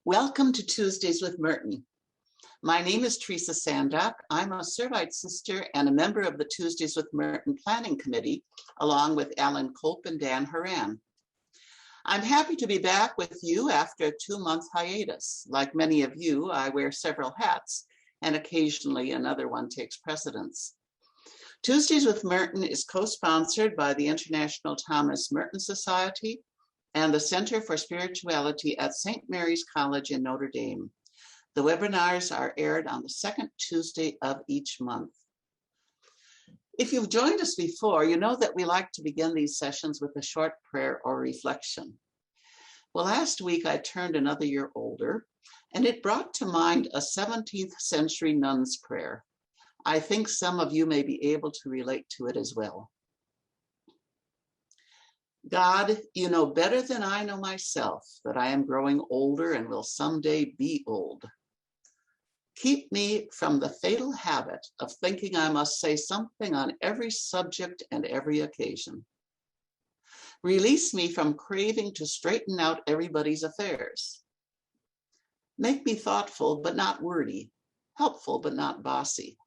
Welcome to Tuesdays with Merton. My name is Teresa Sandock. I'm a Servite sister and a member of the Tuesdays with Merton Planning Committee, along with Alan Cope and Dan Horan. I'm happy to be back with you after a 2-month hiatus. Like many of you, I wear several hats, and occasionally another one takes precedence. Tuesdays with Merton is co-sponsored by the International Thomas Merton Society and the Center for Spirituality at St. Mary's College in Notre Dame. The webinars are aired on the second Tuesday of each month. If you've joined us before, you know that we like to begin these sessions with a short prayer or reflection. Well, last week I turned another year older, and it brought to mind a 17th century nun's prayer. I think some of you may be able to relate to it as well. God, you know better than I know myself that I am growing older and will someday be old. Keep me from the fatal habit of thinking I must say something on every subject and every occasion. Release me from craving to straighten out everybody's affairs. Make me thoughtful but not wordy, helpful but not bossy.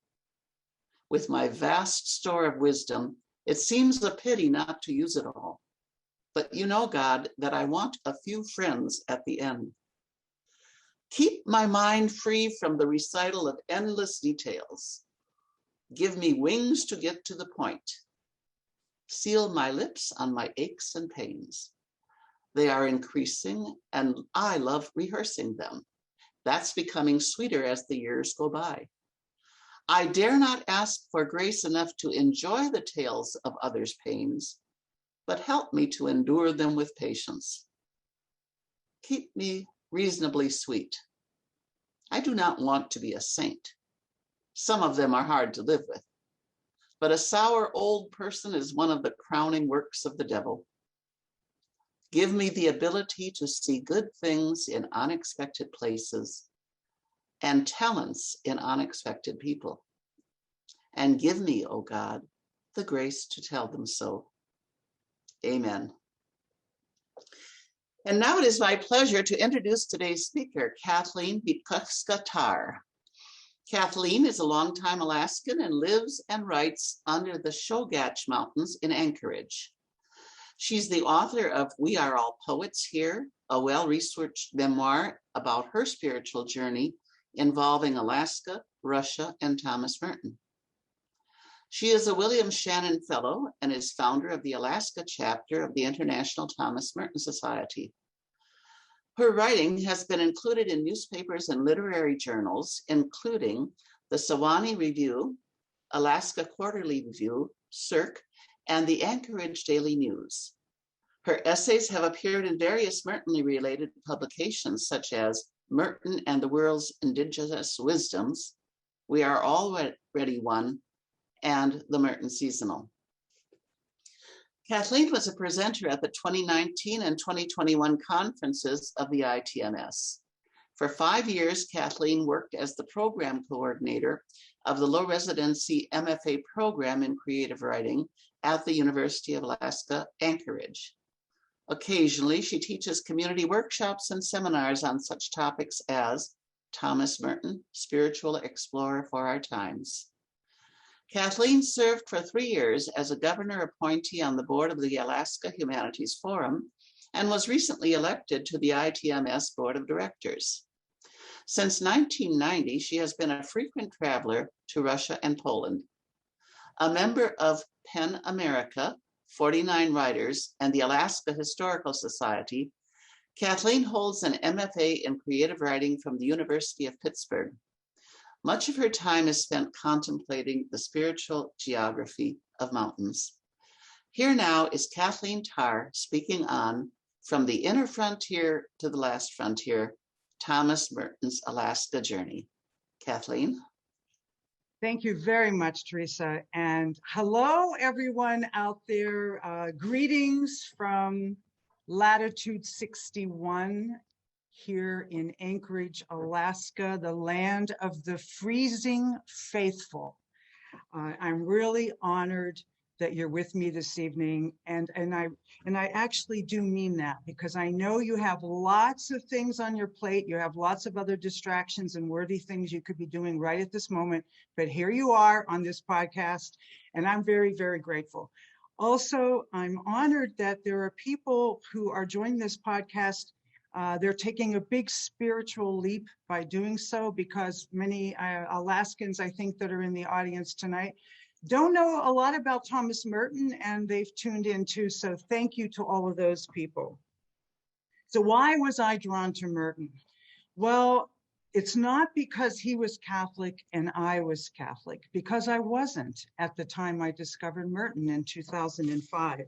With my vast store of wisdom, it seems a pity not to use it all. But you know, God, that I want a few friends at the end. Keep my mind free from the recital of endless details. Give me wings to get to the point. Seal my lips on my aches and pains. They are increasing, and I love rehearsing them. That's becoming sweeter as the years go by. I dare not ask for grace enough to enjoy the tales of others' pains, but help me to endure them with patience. Keep me reasonably sweet. I do not want to be a saint. Some of them are hard to live with, but a sour old person is one of the crowning works of the devil. Give me the ability to see good things in unexpected places and talents in unexpected people. And give me, O God, the grace to tell them so. Amen. And now it is my pleasure to introduce today's speaker, Kathleen Tarr. Kathleen is a longtime Alaskan and lives and writes under the Shogach Mountains in Anchorage. She's the author of We Are All Poets Here, a well-researched memoir about her spiritual journey involving Alaska, Russia, and Thomas Merton. She is a William Shannon Fellow and is founder of the Alaska chapter of the International Thomas Merton Society. Her writing has been included in newspapers and literary journals, including the Sewanee Review, Alaska Quarterly Review, Cirque, and the Anchorage Daily News. Her essays have appeared in various Merton-related publications such as Merton and the World's Indigenous Wisdoms, We Are Already One, and the Merton Seasonal. Kathleen was a presenter at the 2019 and 2021 conferences of the ITMS. For 5 years, Kathleen worked as the program coordinator of the low residency MFA program in creative writing at the University of Alaska, Anchorage. Occasionally, she teaches community workshops and seminars on such topics as Thomas Merton, Spiritual Explorer for Our Times. Kathleen served for 3 years as a governor appointee on the board of the Alaska Humanities Forum and was recently elected to the ITMS Board of Directors. Since 1990, she has been a frequent traveler to Russia and Poland. A member of PEN America, 49 Writers, and the Alaska Historical Society, Kathleen holds an MFA in creative writing from the University of Pittsburgh. Much of her time is spent contemplating the spiritual geography of mountains. Here now is Kathleen Tarr speaking on From the Inner Frontier to the Last Frontier, Thomas Merton's Alaska Journey. Kathleen? Thank you very much, Teresa. And hello, everyone out there. Greetings from latitude 61 here in Anchorage, Alaska, the land of the freezing faithful. I'm really honored that you're with me this evening. And I actually do mean that, because I know you have lots of things on your plate. You have lots of other distractions and worthy things you could be doing right at this moment. But here you are on this podcast, and I'm very, very grateful. Also, I'm honored that there are people who are joining this podcast. They're taking a big spiritual leap by doing so, because many Alaskans, I think, that are in the audience tonight don't know a lot about Thomas Merton, and they've tuned in too. So thank you to all of those people. So why was I drawn to Merton? Well, it's not because he was Catholic and I was Catholic, because I wasn't at the time I discovered Merton in 2005.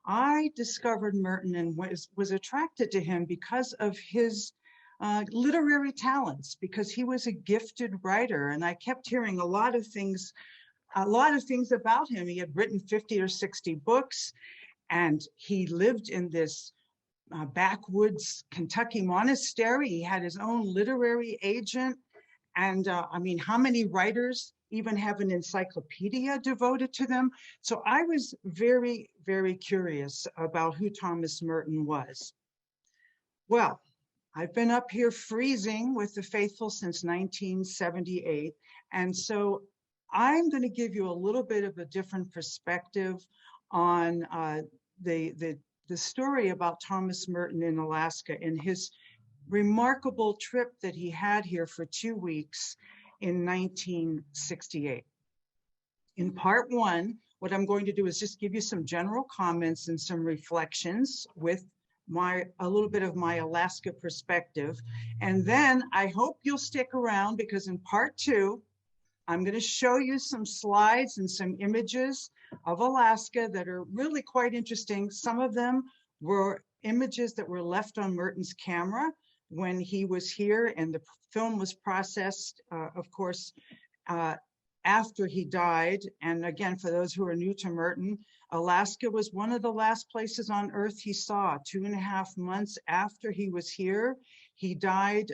I discovered Merton and was attracted to him because of his literary talents, because he was a gifted writer. And I kept hearing a lot of things about him. He had written 50 or 60 books, and he lived in this backwoods Kentucky monastery. He had his own literary agent. And I mean, how many writers even have an encyclopedia devoted to them? So I was very, very curious about who Thomas Merton was. Well, I've been up here freezing with the faithful since 1978. And so I'm going to give you a little bit of a different perspective on the story about Thomas Merton in Alaska and his remarkable trip that he had here for 2 weeks in 1968. In part one, what I'm going to do is just give you some general comments and some reflections with a little bit of my Alaska perspective. And then I hope you'll stick around, because in part two, I'm going to show you some slides and some images of Alaska that are really quite interesting. Some of them were images that were left on Merton's camera when he was here, and the film was processed, of course, after he died. And again, for those who are new to Merton, Alaska was one of the last places on Earth he saw. 2.5 months after he was here, he died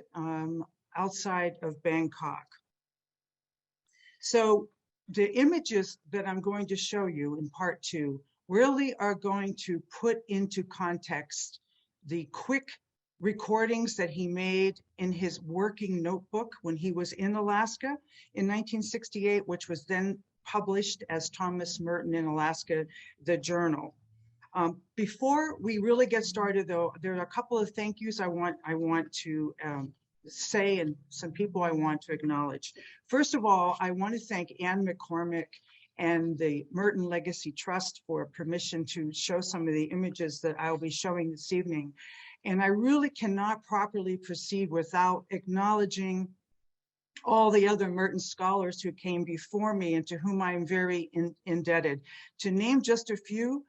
outside of Bangkok. So the images that I'm going to show you in part two really are going to put into context the quick recordings that he made in his working notebook when he was in Alaska in 1968, which was then published as Thomas Merton in Alaska, the journal. Before we really get started, though, there are a couple of thank yous I want to say, and some people I want to acknowledge. First of all, I want to thank Ann McCormick and the Merton Legacy Trust for permission to show some of the images that I'll be showing this evening. And I really cannot properly proceed without acknowledging all the other Merton scholars who came before me and to whom I am very indebted. To name just a few,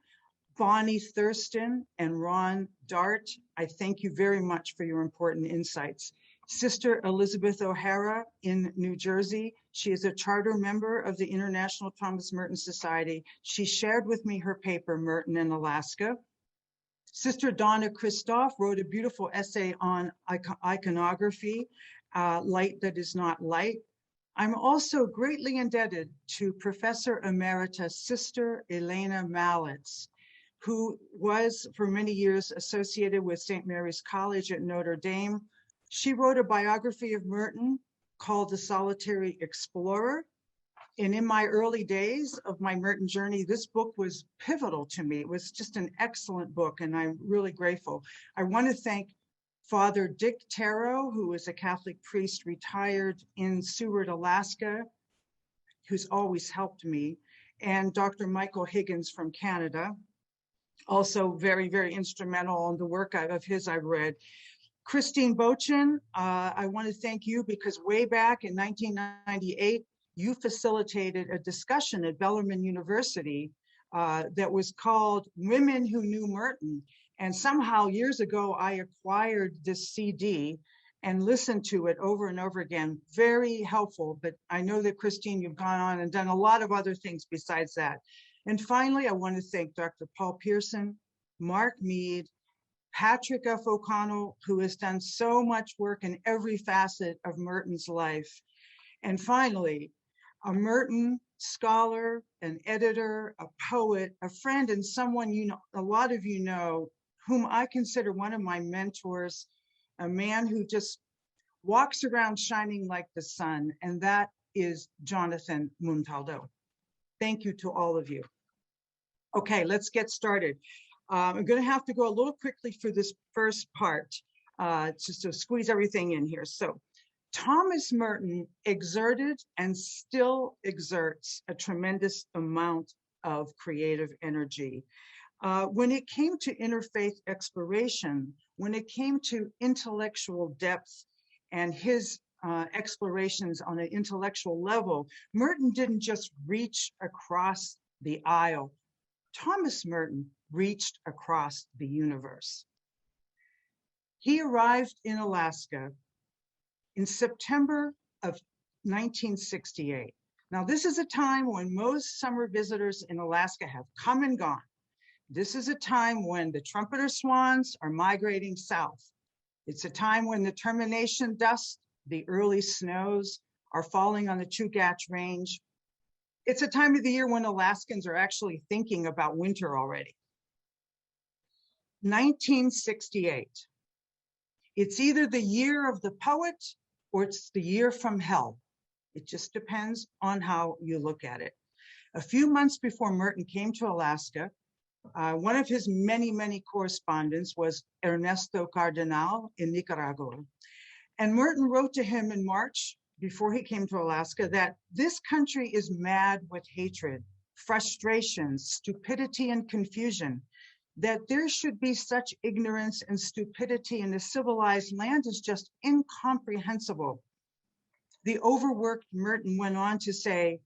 Bonnie Thurston and Ron Dart, I thank you very much for your important insights. Sister Elizabeth O'Hara in New Jersey. She is a charter member of the International Thomas Merton Society. She shared with me her paper, Merton in Alaska. Sister Donna Christoph wrote a beautiful essay on iconography, Light That Is Not Light. I'm also greatly indebted to Professor Emerita Sister Elena Malitz, who was for many years associated with St. Mary's College at Notre Dame. She wrote a biography of Merton called The Solitary Explorer. And in my early days of my Merton journey, this book was pivotal to me. It was just an excellent book, and I'm really grateful. I want to thank Father Dick Tarrow, who is a Catholic priest retired in Seward, Alaska, who's always helped me, and Dr. Michael Higgins from Canada, also very, very instrumental in the work of his I've read. Christine Bochin, I want to thank you, because way back in 1998, you facilitated a discussion at Bellarmine University that was called Women Who Knew Merton. And somehow years ago, I acquired this CD and listened to it over and over again. Very helpful, but I know that Christine, you've gone on and done a lot of other things besides that. And finally, I want to thank Dr. Paul Pearson, Mark Mead, Patrick F. O'Connell, who has done so much work in every facet of Merton's life. And finally, a Merton scholar, an editor, a poet, a friend, and someone you know, a lot of you know, whom I consider one of my mentors, a man who just walks around shining like the sun, and that is Jonathan Montaldo. Thank you to all of you. Okay, let's get started. I'm going to have to go a little quickly through this first part, just to squeeze everything in here. So, Thomas Merton exerted and still exerts a tremendous amount of creative energy. When it came to interfaith exploration, when it came to intellectual depth and his explorations on an intellectual level, Merton didn't just reach across the aisle. Thomas Merton reached across the universe. He arrived in Alaska in September of 1968. Now, this is a time when most summer visitors in Alaska have come and gone. This is a time when the trumpeter swans are migrating south. It's a time when the termination dust, the early snows, are falling on the Chugach Range. It's a time of the year when Alaskans are actually thinking about winter already. 1968. It's either the year of the poet or it's the year from hell. It just depends on how you look at it. A few months before Merton came to Alaska, one of his many, many correspondents was Ernesto Cardenal in Nicaragua. And Merton wrote to him in March, before he came to Alaska, that this country is mad with hatred, frustration, stupidity, and confusion. That there should be such ignorance and stupidity in a civilized land is just incomprehensible. The overworked Merton went on to say,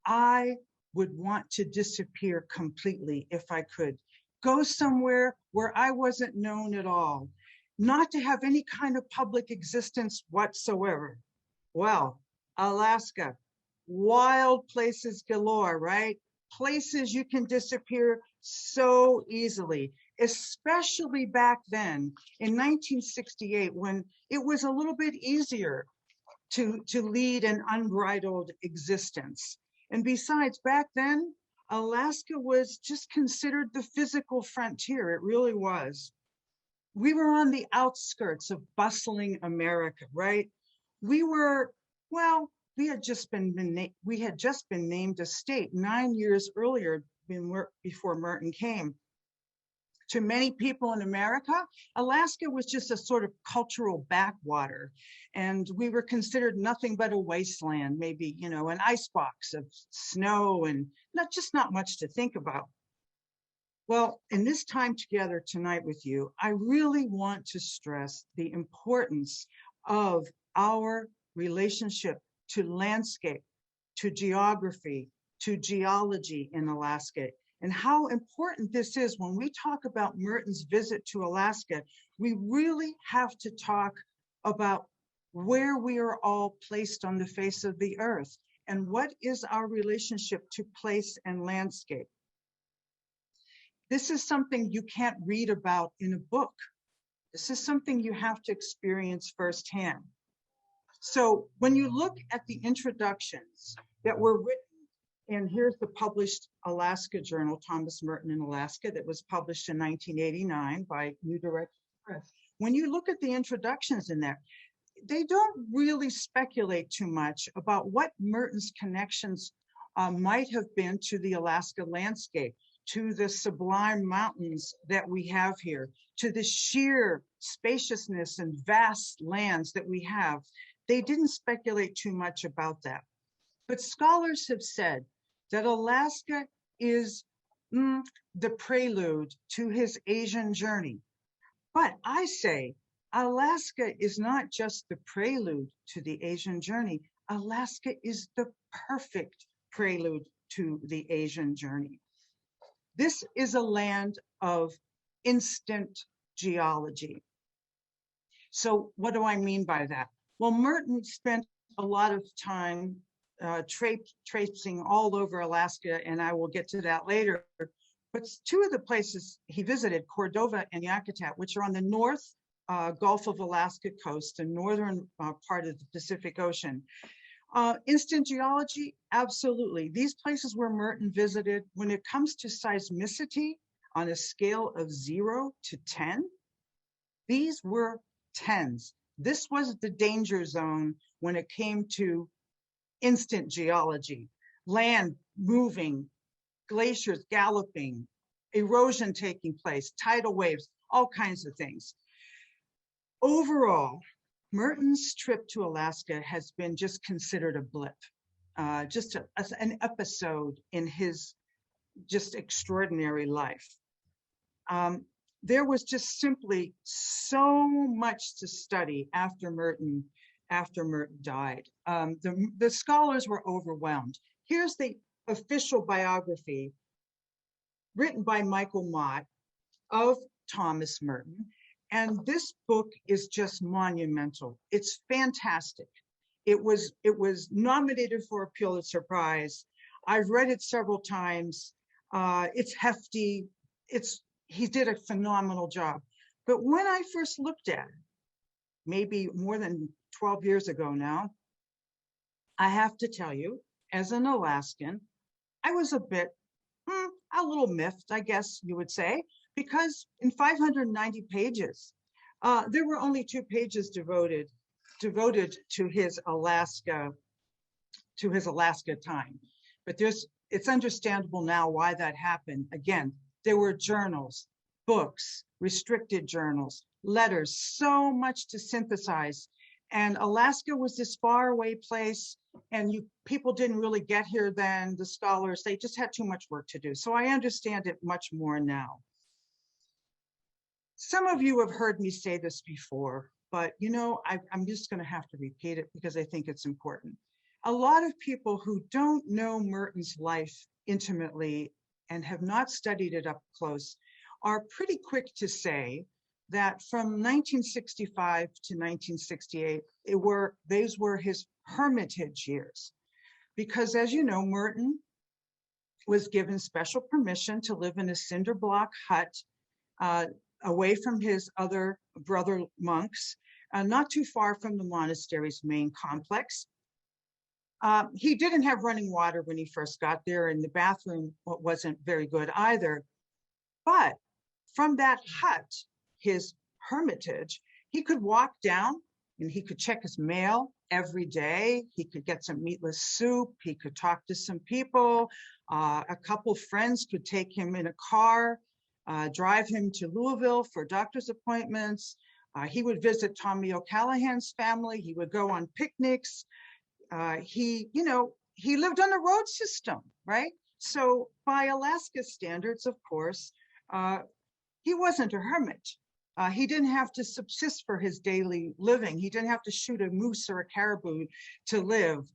I would want to disappear completely if I could. Go somewhere where I wasn't known at all, not to have any kind of public existence whatsoever. Well, Alaska, wild places galore, right? Places you can disappear so easily, especially back then in 1968, when it was a little bit easier to lead an unbridled existence. And besides, back then, Alaska was just considered the physical frontier. It really was. We were on the outskirts of bustling America, right? We were, well, we had just been named a state 9 years earlier before Merton came. To many people in America, Alaska was just a sort of cultural backwater, and we were considered nothing but a wasteland, maybe, you know, an icebox of snow and not much to think about. Well, in this time together tonight with you, I really want to stress the importance of our relationship to landscape, to geography, to geology in Alaska, and how important this is. When we talk about Merton's visit to Alaska, we really have to talk about where we are all placed on the face of the earth and what is our relationship to place and landscape. This is something you can't read about in a book. This is something you have to experience firsthand. So when you look at the introductions that were written, and here's the published Alaska journal, Thomas Merton in Alaska, that was published in 1989 by New Directions Press. When you look at the introductions in there, they don't really speculate too much about what Merton's connections might have been to the Alaska landscape, to the sublime mountains that we have here, to the sheer spaciousness and vast lands that we have. They didn't speculate too much about that. But scholars have said that Alaska is the prelude to his Asian journey. But I say Alaska is not just the prelude to the Asian journey. Alaska is the perfect prelude to the Asian journey. This is a land of instant geology. So what do I mean by that? Well, Merton spent a lot of time traipsing all over Alaska, and I will get to that later. But two of the places he visited, Cordova and Yakutat, which are on the north Gulf of Alaska coast, the northern part of the Pacific Ocean. Instant geology, absolutely. These places where Merton visited, when it comes to seismicity on a scale of 0 to 10, these were 10s. This was the danger zone when it came to instant geology, land moving, glaciers galloping, erosion taking place, tidal waves, all kinds of things. Overall, Merton's trip to Alaska has been just considered a blip, just an episode in his just extraordinary life. There was just simply so much to study after Merton died. The scholars were overwhelmed. Here's the official biography written by Michael Mott of Thomas Merton. And this book is just monumental. It's fantastic. It was nominated for a Pulitzer Prize. I've read it several times. It's hefty. He did a phenomenal job. But when I first looked at it, maybe more than 12 years ago now, I have to tell you, as an Alaskan, I was a little miffed, I guess you would say, because in 590 pages, there were only 2 pages devoted to his Alaska time. But it's understandable now why that happened. Again, there were journals, books, restricted journals, letters, so much to synthesize. And Alaska was this faraway place, and people didn't really get here then, the scholars, they just had too much work to do. So I understand it much more now. Some of you have heard me say this before, but I'm just going to have to repeat it because I think it's important. A lot of people who don't know Merton's life intimately and have not studied it up close are pretty quick to say that from 1965 to 1968, these were his hermitage years. Because as you know, Merton was given special permission to live in a cinder block hut away from his other brother monks, not too far from the monastery's main complex. He didn't have running water when he first got there, and the bathroom wasn't very good either. But from that hut, his hermitage, he could walk down and he could check his mail every day. He could get some meatless soup. He could talk to some people. A couple friends could take him in a car, drive him to Louisville for doctor's appointments. He would visit Tommy O'Callahan's family. He would go on picnics. He lived on a road system, right? So by Alaska standards, of course, he wasn't a hermit. He didn't have to subsist for his daily living. He didn't have to shoot a moose or a caribou to live.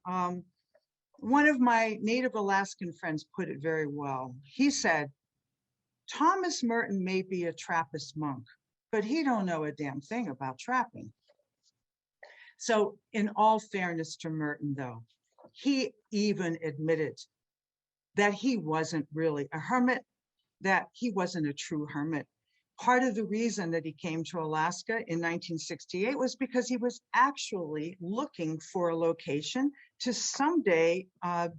One of my native Alaskan friends put it very well. He said, Thomas Merton may be a Trappist monk, but he don't know a damn thing about trapping. So in all fairness to Merton, though, he even admitted that he wasn't really a hermit, that he wasn't a true hermit. Part of the reason that he came to Alaska in 1968 was because he was actually looking for a location to someday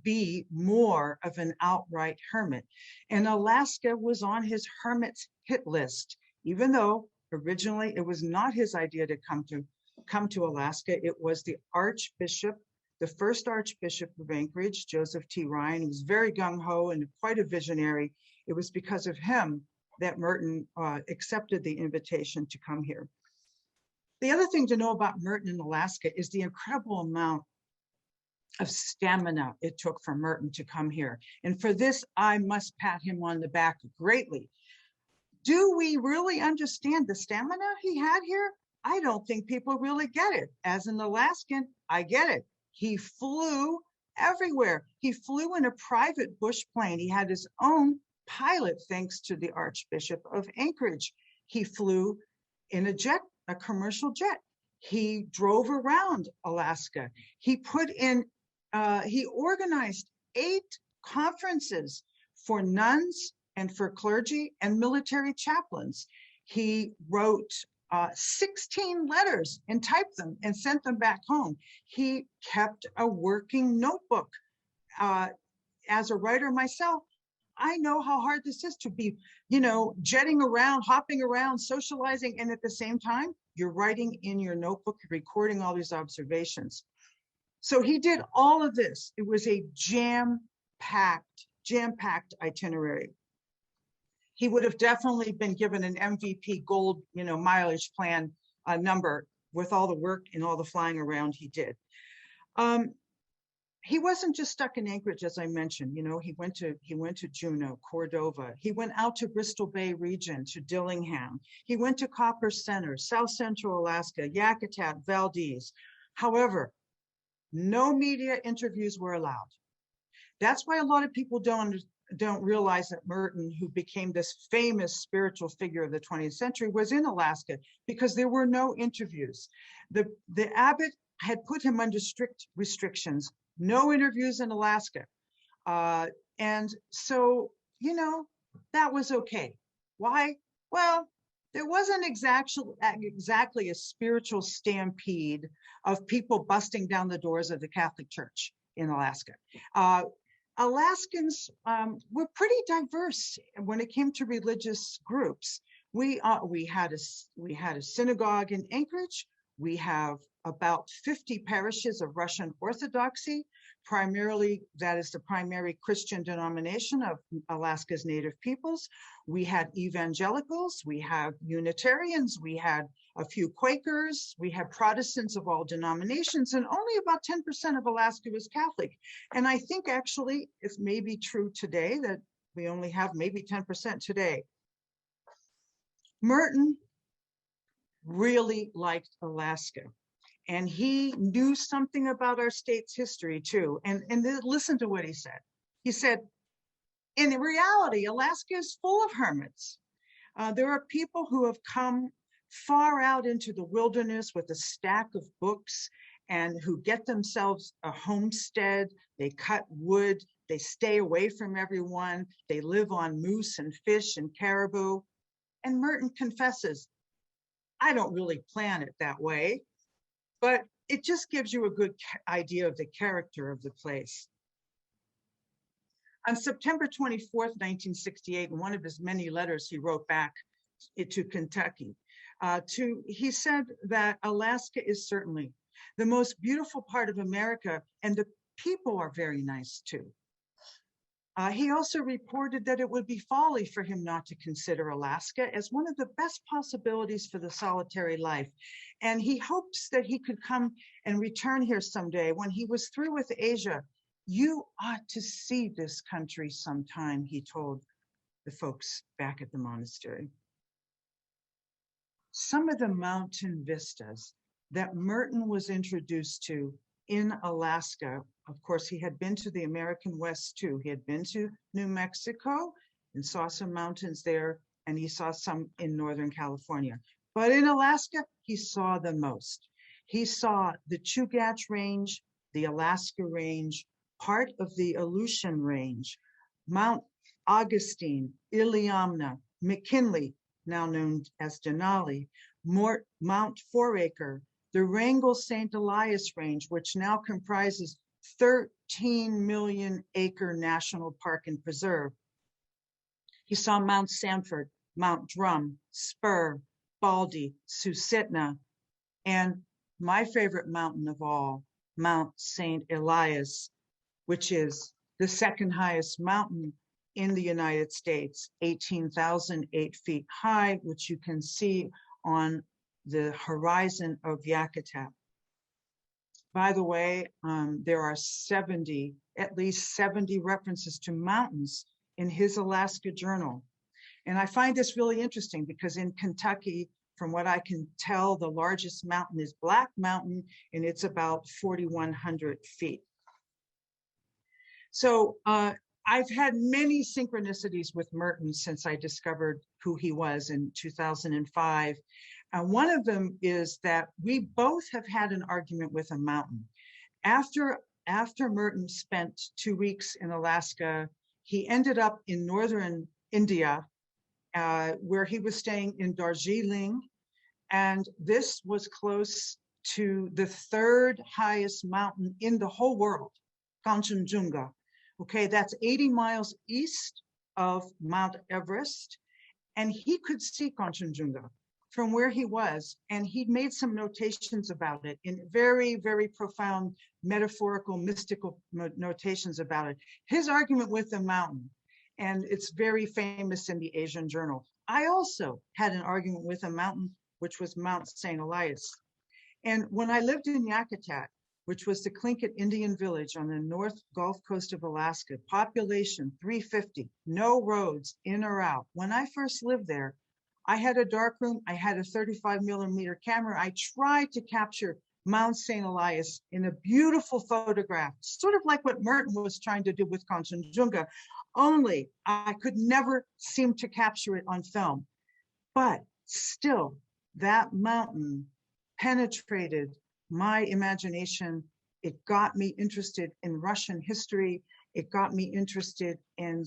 be more of an outright hermit. And Alaska was on his hermit's hit list, even though originally it was not his idea to come to Alaska. It was the Archbishop, the first Archbishop of Anchorage, Joseph T. Ryan. He was very gung-ho and quite a visionary. It was because of him that Merton accepted the invitation to come here. The other thing to know about Merton in Alaska is the incredible amount of stamina it took for Merton to come here. And for this, I must pat him on the back greatly. Do we really understand the stamina he had here? I don't think people really get it. As an Alaskan, I get it. He flew everywhere. He flew in a private bush plane. He had his own pilot, thanks to the Archbishop of Anchorage. He flew in a jet, a commercial jet. He drove around Alaska. He organized 8 conferences for nuns and for clergy and military chaplains. He wrote 16 letters and typed them and sent them back home. He kept a working notebook. As a writer myself, I know how hard this is to be, jetting around, hopping around, socializing, and at the same time, you're writing in your notebook, recording all these observations. So he did all of this. It was a jam-packed itinerary. He would have definitely been given an MVP gold, mileage plan number with all the work and all the flying around he did. He wasn't just stuck in Anchorage, as I mentioned. He went to Juneau, Cordova. He went out to Bristol Bay region, to Dillingham. He went to Copper Center, South Central Alaska, Yakutat, Valdez. However, no media interviews were allowed. That's why a lot of people don't realize that Merton, who became this famous spiritual figure of the 20th century, was in Alaska, because there were no interviews. The abbot had put him under strict restrictions, no interviews in Alaska. And so, that was okay. Why? Well, there wasn't exactly a spiritual stampede of people busting down the doors of the Catholic Church in Alaska. Alaskans were pretty diverse when it came to religious groups. We had a synagogue in Anchorage. We have about 50 parishes of Russian Orthodoxy. Primarily, that is the primary Christian denomination of Alaska's Native peoples. We had evangelicals, we have Unitarians, we had a few Quakers, we had Protestants of all denominations, and only about 10% of Alaska was Catholic. And I think actually it's maybe true today that we only have maybe 10% today. Merton really liked Alaska. And he knew something about our state's history too. And listen to what he said. He said, in reality, Alaska is full of hermits. There are people who have come far out into the wilderness with a stack of books and who get themselves a homestead. They cut wood, they stay away from everyone. They live on moose and fish and caribou. And Merton confesses, I don't really plan it that way. But it just gives you a good idea of the character of the place. On September 24th, 1968, in one of his many letters he wrote back to Kentucky, he said that Alaska is certainly the most beautiful part of America, and the people are very nice too. He also reported that it would be folly for him not to consider Alaska as one of the best possibilities for the solitary life. And he hopes that he could come and return here someday. When he was through with Asia, you ought to see this country sometime, he told the folks back at the monastery. Some of the mountain vistas that Merton was introduced to in Alaska, of course, he had been to the American West too. He had been to New Mexico and saw some mountains there, and he saw some in Northern California. But in Alaska, he saw the most. He saw the Chugach Range, the Alaska Range, part of the Aleutian Range, Mount Augustine, Iliamna, McKinley, now known as Denali, Mount Foraker, the Wrangell St. Elias Range, which now comprises 13 million acre national park and preserve. He saw Mount Sanford, Mount Drum, Spur, Baldy, Susitna, and my favorite mountain of all, Mount St. Elias, which is the second highest mountain in the United States, 18,008 feet high, which you can see on the horizon of Yakutat. By the way, there are at least 70 references to mountains in his Alaska journal. And I find this really interesting because in Kentucky, from what I can tell, the largest mountain is Black Mountain, and it's about 4,100 feet. So I've had many synchronicities with Merton since I discovered who he was in 2005. One of them is that we both have had an argument with a mountain. After Merton spent 2 weeks in Alaska, he ended up in northern India, where he was staying in Darjeeling. And this was close to the third highest mountain in the whole world, Kanchenjunga. Okay, that's 80 miles east of Mount Everest. And he could see Kanchenjunga from where he was. And he'd made some notations about it in very, very profound metaphorical, mystical notations about it. His argument with the mountain, and it's very famous in the Asian Journal. I also had an argument with a mountain, which was Mount St. Elias. And when I lived in Yakutat, which was the Tlingit Indian village on the North Gulf Coast of Alaska, population 350, no roads in or out. When I first lived there, I had a darkroom, I had a 35mm camera. I tried to capture Mount St. Elias in a beautiful photograph, sort of like what Merton was trying to do with Kanchenjunga, only I could never seem to capture it on film. But still, that mountain penetrated my imagination. It got me interested in Russian history. It got me interested in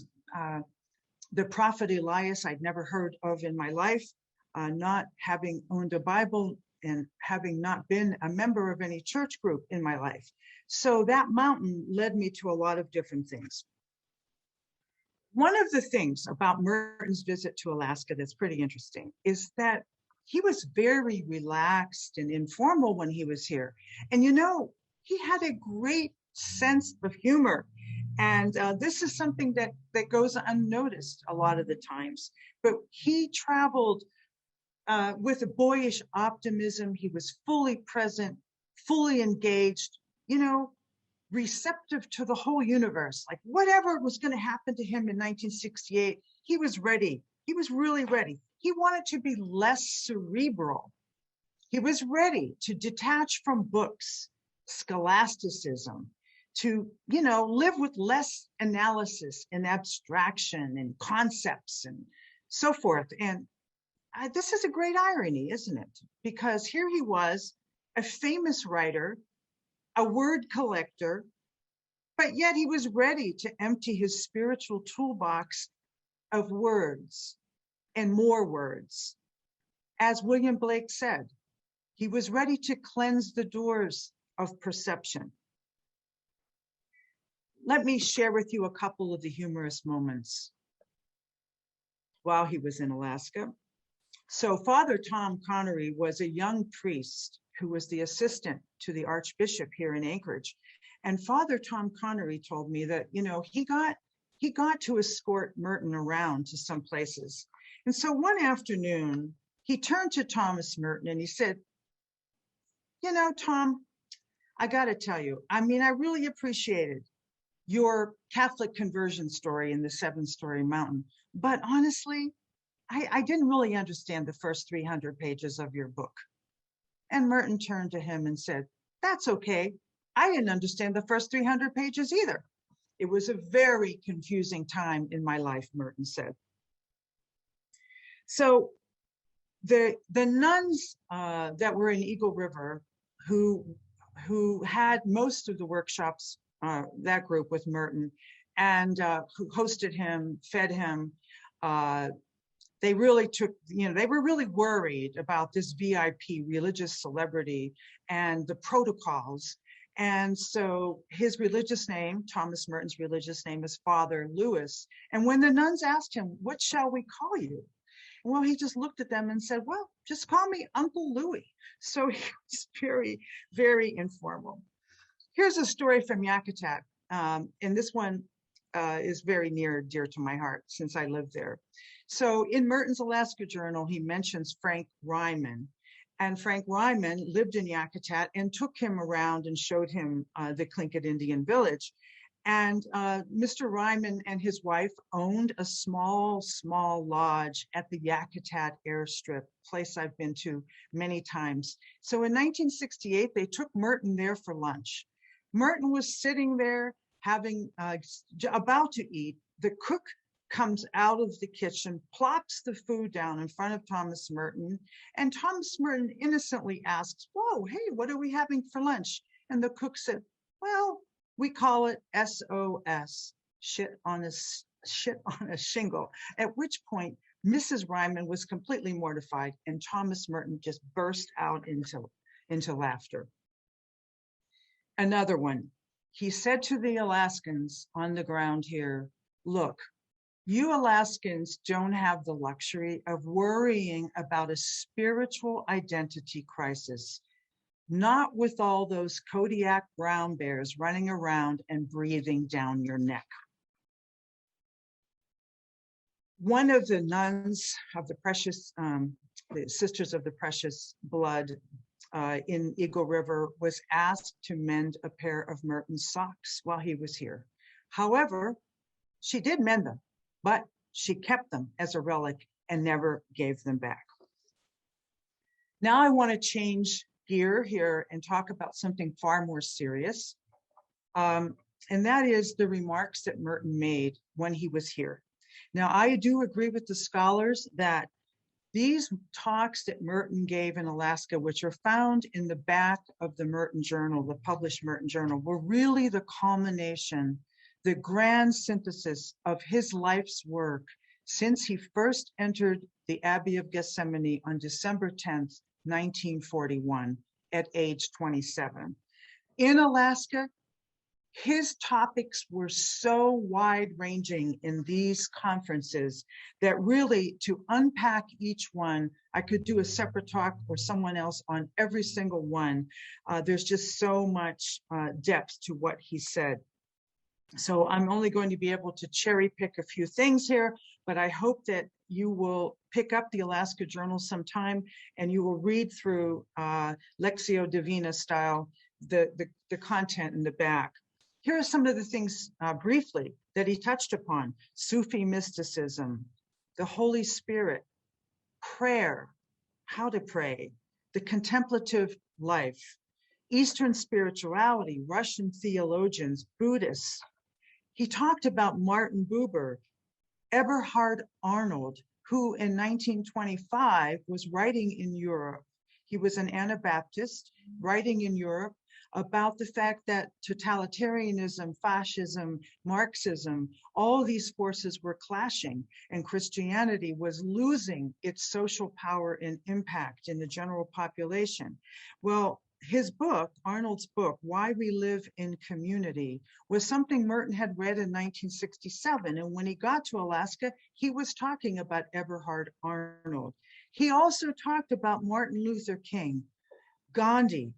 the prophet Elias I'd never heard of in my life, not having owned a Bible and having not been a member of any church group in my life. So that mountain led me to a lot of different things. One of the things about Merton's visit to Alaska that's pretty interesting is that he was very relaxed and informal when he was here. And you know, he had a great sense of humor. And this is something that goes unnoticed a lot of the times. But he traveled with a boyish optimism. He was fully present, fully engaged, you know, receptive to the whole universe. Like whatever was going to happen to him in 1968, he was ready. He was really ready. He wanted to be less cerebral. He was ready to detach from books, scholasticism, to, you know, live with less analysis and abstraction and concepts and so forth. And this is a great irony, isn't it? Because here he was, a famous writer, a word collector, but yet he was ready to empty his spiritual toolbox of words and more words. As William Blake said, he was ready to cleanse the doors of perception. Let me share with you a couple of the humorous moments while he was in Alaska. So Father Tom Connery was a young priest who was the assistant to the Archbishop here in Anchorage. And Father Tom Connery told me that, you know, he got to escort Merton around to some places. And so one afternoon, he turned to Thomas Merton and he said, you know, Tom, I got to tell you, I mean, I really appreciated your Catholic conversion story in the 7-story mountain. But honestly, I didn't really understand the first 300 pages of your book. And Merton turned to him and said, that's okay. I didn't understand the first 300 pages either. It was a very confusing time in my life, Merton said. So the nuns that were in Eagle River, who had most of the workshops, that group with Merton, and who hosted him, fed him, they really took, you know, they were really worried about this VIP religious celebrity and the protocols. And so his religious name, Thomas Merton's religious name, is Father Lewis. And when the nuns asked him, what shall we call you? Well, he just looked at them and said, well, just call me Uncle Louis. So he was very, very informal. Here's a story from Yakutat. And this one is very near and dear to my heart since I lived there. So in Merton's Alaska Journal, he mentions Frank Ryman. And Frank Ryman lived in Yakutat and took him around and showed him the Tlingit Indian village. And Mr. Ryman and his wife owned a small lodge at the Yakutat airstrip, place I've been to many times. So in 1968, they took Merton there for lunch. Merton was sitting there having, about to eat. The cook comes out of the kitchen, plops the food down in front of Thomas Merton, and Thomas Merton innocently asks, whoa, hey, what are we having for lunch? And the cook said, well, we call it SOS, shit on a shingle, at which point Mrs. Ryman was completely mortified, and Thomas Merton just burst out into laughter. Another one, he said to the Alaskans on the ground here, look, you Alaskans don't have the luxury of worrying about a spiritual identity crisis, not with all those Kodiak brown bears running around and breathing down your neck. One of the nuns of the precious, the Sisters of the Precious Blood in Eagle River was asked to mend a pair of Merton's socks while he was here. However, she did mend them, but she kept them as a relic and never gave them back. Now I want to change gear here and talk about something far more serious. And that is the remarks that Merton made when he was here. Now, I do agree with the scholars that these talks that Merton gave in Alaska, which are found in the back of the Merton Journal, the published Merton Journal, were really the culmination, the grand synthesis of his life's work since he first entered the Abbey of Gethsemane on December 10th, 1941, at age 27. In Alaska, his topics were so wide-ranging in these conferences that really, to unpack each one, I could do a separate talk or someone else on every single one. There's just so much depth to what he said. So I'm only going to be able to cherry pick a few things here, but I hope that you will pick up the Alaska Journal sometime and you will read through Lectio Divina style, the content in the back. Here are some of the things briefly that he touched upon: Sufi mysticism, the Holy Spirit, prayer, how to pray, the contemplative life, Eastern spirituality, Russian theologians, Buddhists. He talked about Martin Buber, Eberhard Arnold, who in 1925 was writing in Europe. He was an Anabaptist writing in Europe about the fact that totalitarianism, fascism, Marxism, all these forces were clashing and Christianity was losing its social power and impact in the general population. Well, his book, Arnold's book, Why We Live in Community, was something Merton had read in 1967. And when he got to Alaska, he was talking about Eberhard Arnold. He also talked about Martin Luther King, Gandhi,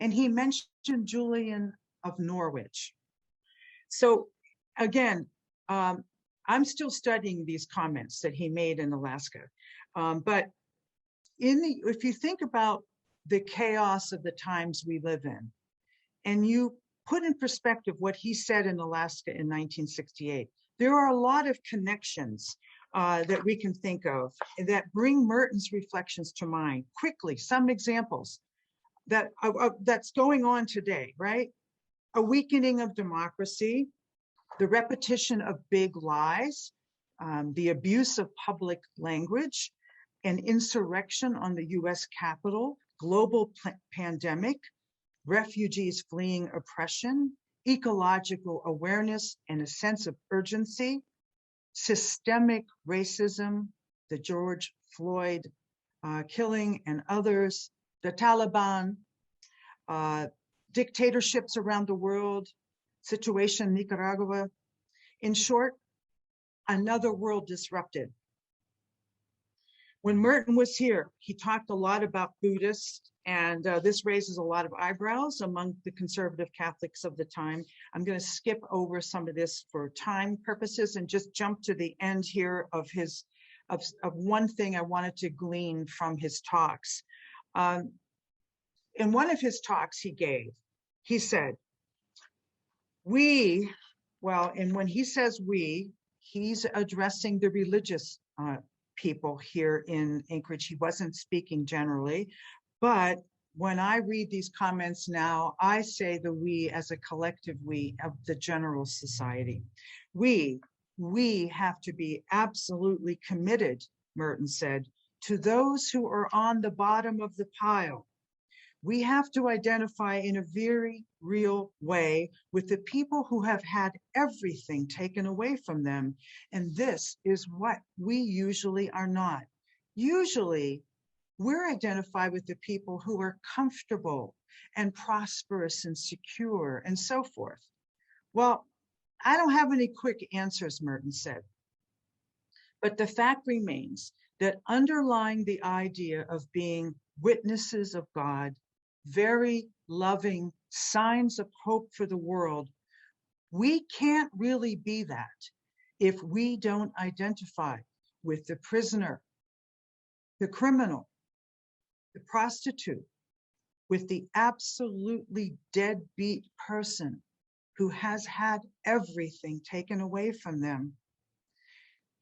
and he mentioned Julian of Norwich. So again, I'm still studying these comments that he made in Alaska. But if you think about the chaos of the times we live in, and you put in perspective what he said in Alaska in 1968, there are a lot of connections that we can think of that bring Merton's reflections to mind. Quickly, some examples that's going on today, right? A weakening of democracy, the repetition of big lies, the abuse of public language, an insurrection on the US Capitol, global pandemic, refugees fleeing oppression, ecological awareness and a sense of urgency, systemic racism, the George Floyd killing and others, the Taliban, dictatorships around the world, situation in Nicaragua. In short, another world disrupted. When Merton was here, he talked a lot about Buddhists, and this raises a lot of eyebrows among the conservative Catholics of the time. I'm going to skip over some of this for time purposes and just jump to the end here of one thing I wanted to glean from his talks. In one of his talks he gave, he said, and when he says we, he's addressing the religious people here in Anchorage. He wasn't speaking generally, but when I read these comments now, I say the we as a collective we of the general society. We have to be absolutely committed, Merton said, to those who are on the bottom of the pile. We have to identify in a very real way with the people who have had everything taken away from them. And this is what we usually are not. Usually, we're identified with the people who are comfortable and prosperous and secure and so forth. Well, I don't have any quick answers, Merton said. But the fact remains that underlying the idea of being witnesses of God, very loving signs of hope for the world, we can't really be that if we don't identify with the prisoner, the criminal, the prostitute, with the absolutely deadbeat person who has had everything taken away from them.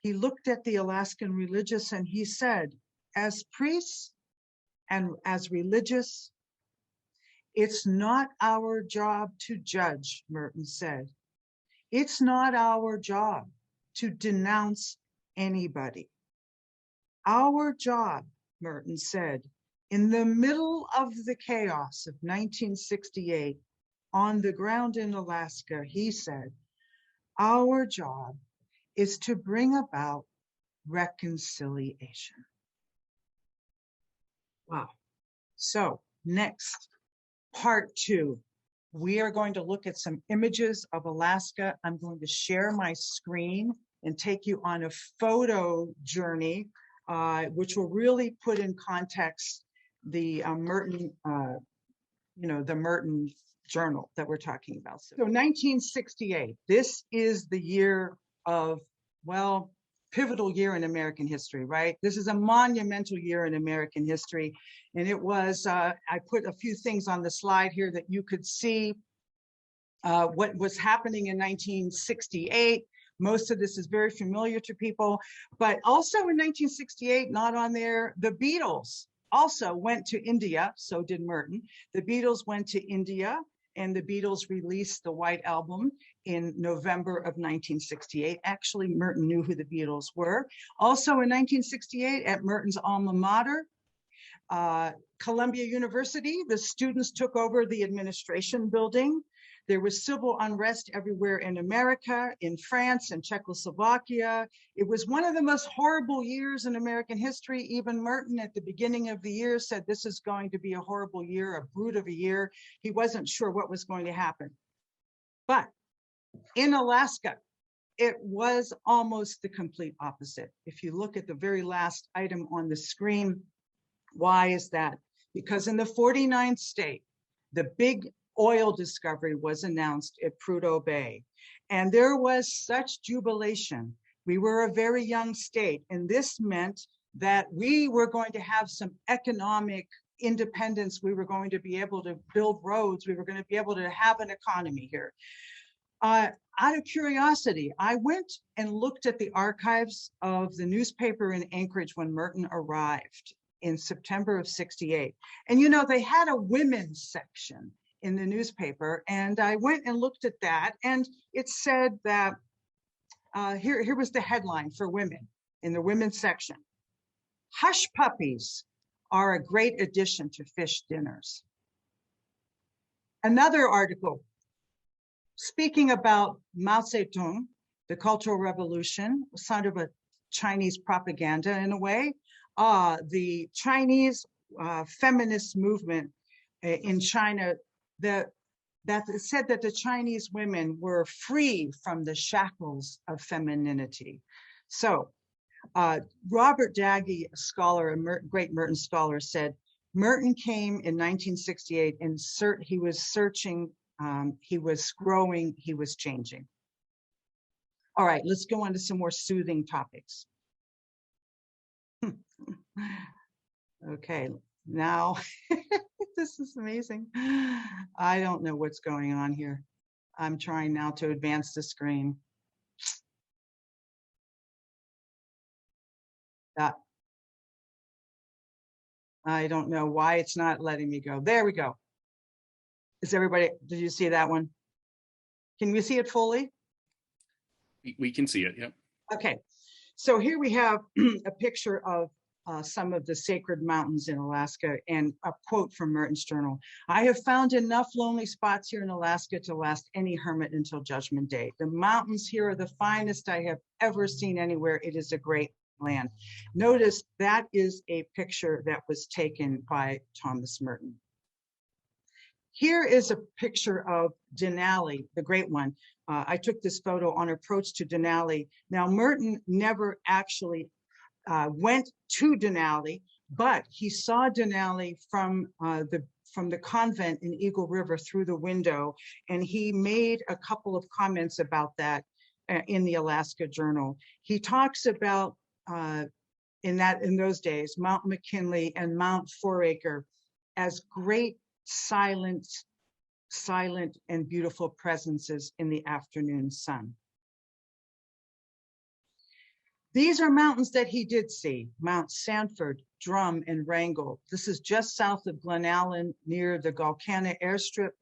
He looked at the Alaskan religious and he said, as priests and as religious, it's not our job to judge, Merton said. It's not our job to denounce anybody. Our job, Merton said, in the middle of the chaos of 1968, on the ground in Alaska, he said, our job is to bring about reconciliation. Wow. So next, part 2. We are going to look at some images of Alaska. I'm going to share my screen and take you on a photo journey, which will really put in context the Merton, the Merton journal that we're talking about. So 1968, this is the year of, well, pivotal year in American history, right? This is a monumental year in American history. And it was, I put a few things on the slide here that you could see what was happening in 1968. Most of this is very familiar to people, but also in 1968, not on there, the Beatles also went to India, so did Merton. The Beatles went to India, and the Beatles released the White Album in November of 1968. Actually, Merton knew who the Beatles were. Also in 1968, at Merton's alma mater, Columbia University, the students took over the administration building. There was civil unrest everywhere in America, in France and Czechoslovakia. It was one of the most horrible years in American history. Even Merton at the beginning of the year said this is going to be a horrible year, a brute of a year. He wasn't sure what was going to happen. But in Alaska, it was almost the complete opposite. If you look at the very last item on the screen, why is that? Because in the 49th state, the big oil discovery was announced at Prudhoe Bay. And there was such jubilation. We were a very young state, and this meant that we were going to have some economic independence. We were going to be able to build roads. We were going to be able to have an economy here. Out of curiosity, I went and looked at the archives of the newspaper in Anchorage when Merton arrived in September of '68. And you know, they had a women's section in the newspaper, and I went and looked at that, and it said that, here was the headline for women in the women's section. Hush puppies are a great addition to fish dinners. Another article speaking about Mao Zedong, the Cultural Revolution, sort of a Chinese propaganda in a way. The Chinese feminist movement in China that said that the Chinese women were free from the shackles of femininity. So Robert Daggy, a scholar, a great Merton scholar, said Merton came in 1968 and he was searching, he was growing, he was changing. All right, let's go on to some more soothing topics. Okay, now, this is amazing. I don't know what's going on here. I'm trying now to advance the screen. I don't know why it's not letting me go. There we go. Is everybody, did you see that one? Can you see it fully? We can see it, yep. Okay, so here we have a picture of some of the sacred mountains in Alaska, and a quote from Merton's journal: "I have found enough lonely spots here in Alaska to last any hermit until Judgment Day. The mountains here are the finest I have ever seen anywhere. It is a great land." Notice that is a picture that was taken by Thomas Merton. Here is a picture of Denali, the Great One. I took this photo on approach to Denali. Now, Merton never actually went to Denali, but he saw Denali from the convent in Eagle River through the window, and he made a couple of comments about that in the Alaska Journal. He talks about in those days Mount McKinley and Mount Foraker as great silent and beautiful presences in the afternoon sun. These are mountains that he did see: Mount Sanford, Drum, and Wrangell. This is just south of Glen Allen near the Galcana airstrip.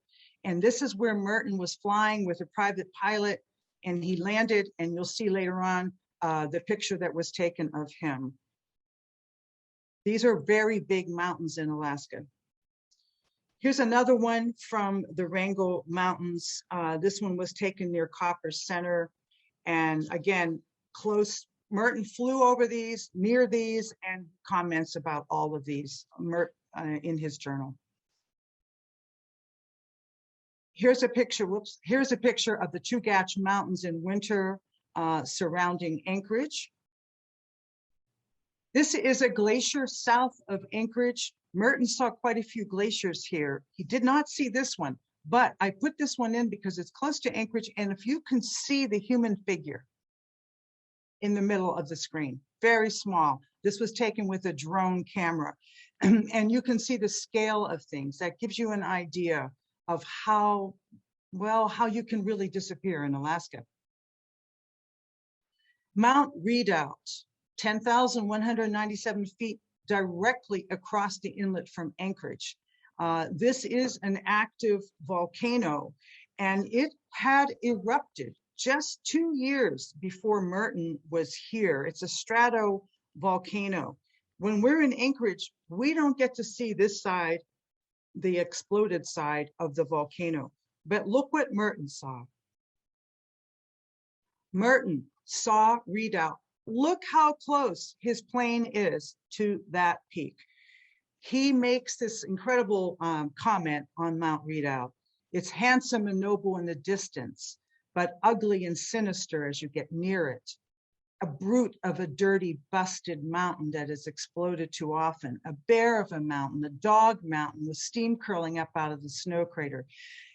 And this is where Merton was flying with a private pilot, and he landed, and you'll see later on the picture that was taken of him. These are very big mountains in Alaska. Here's another one from the Wrangell Mountains. This one was taken near Copper Center. And again, close. Merton flew over these, near these, and comments about all of these in his journal. Here's a picture, here's a picture of the Chugach Mountains in winter surrounding Anchorage. This is a glacier south of Anchorage. Merton saw quite a few glaciers here. He did not see this one, but I put this one in because it's close to Anchorage, and if you can see the human figure in the middle of the screen, very small. This was taken with a drone camera, and you can see the scale of things. That gives you an idea of how you can really disappear in Alaska. Mount Redoubt, 10,197 feet directly across the inlet from Anchorage. This is an active volcano, and it had erupted just 2 years before Merton was here. It's a stratovolcano. When we're in Anchorage, we don't get to see this side, the exploded side of the volcano. But look what Merton saw. Merton saw Redoubt. Look how close his plane is to that peak. He makes this incredible comment on Mount Redoubt. It's handsome and noble in the distance, but ugly and sinister as you get near it. A brute of a dirty, busted mountain that has exploded too often. A bear of a mountain, a dog mountain with steam curling up out of the snow crater,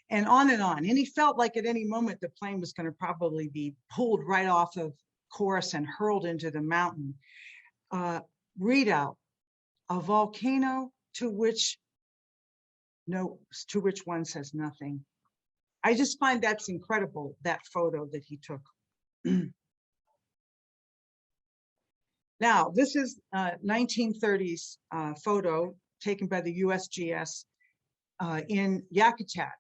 and on and on. And he felt like at any moment the plane was going to probably be pulled right off of course and hurled into the mountain. Redoubt, a volcano to which one says nothing. I just find that's incredible, that photo that he took. Now, this is a 1930s photo taken by the USGS in Yakutat.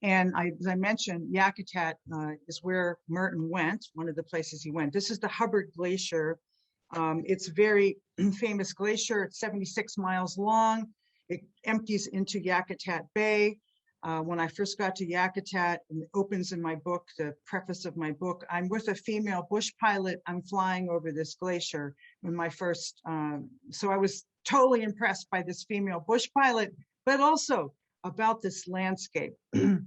And as I mentioned, Yakutat is where Merton went, one of the places he went. This is the Hubbard Glacier. It's a very famous glacier. It's 76 miles long. It empties into Yakutat Bay. When I first got to Yakutat, and it opens in my book, the preface of my book, I'm with a female bush pilot. I'm flying over this glacier when my first, so I was totally impressed by this female bush pilot, but also about this landscape. To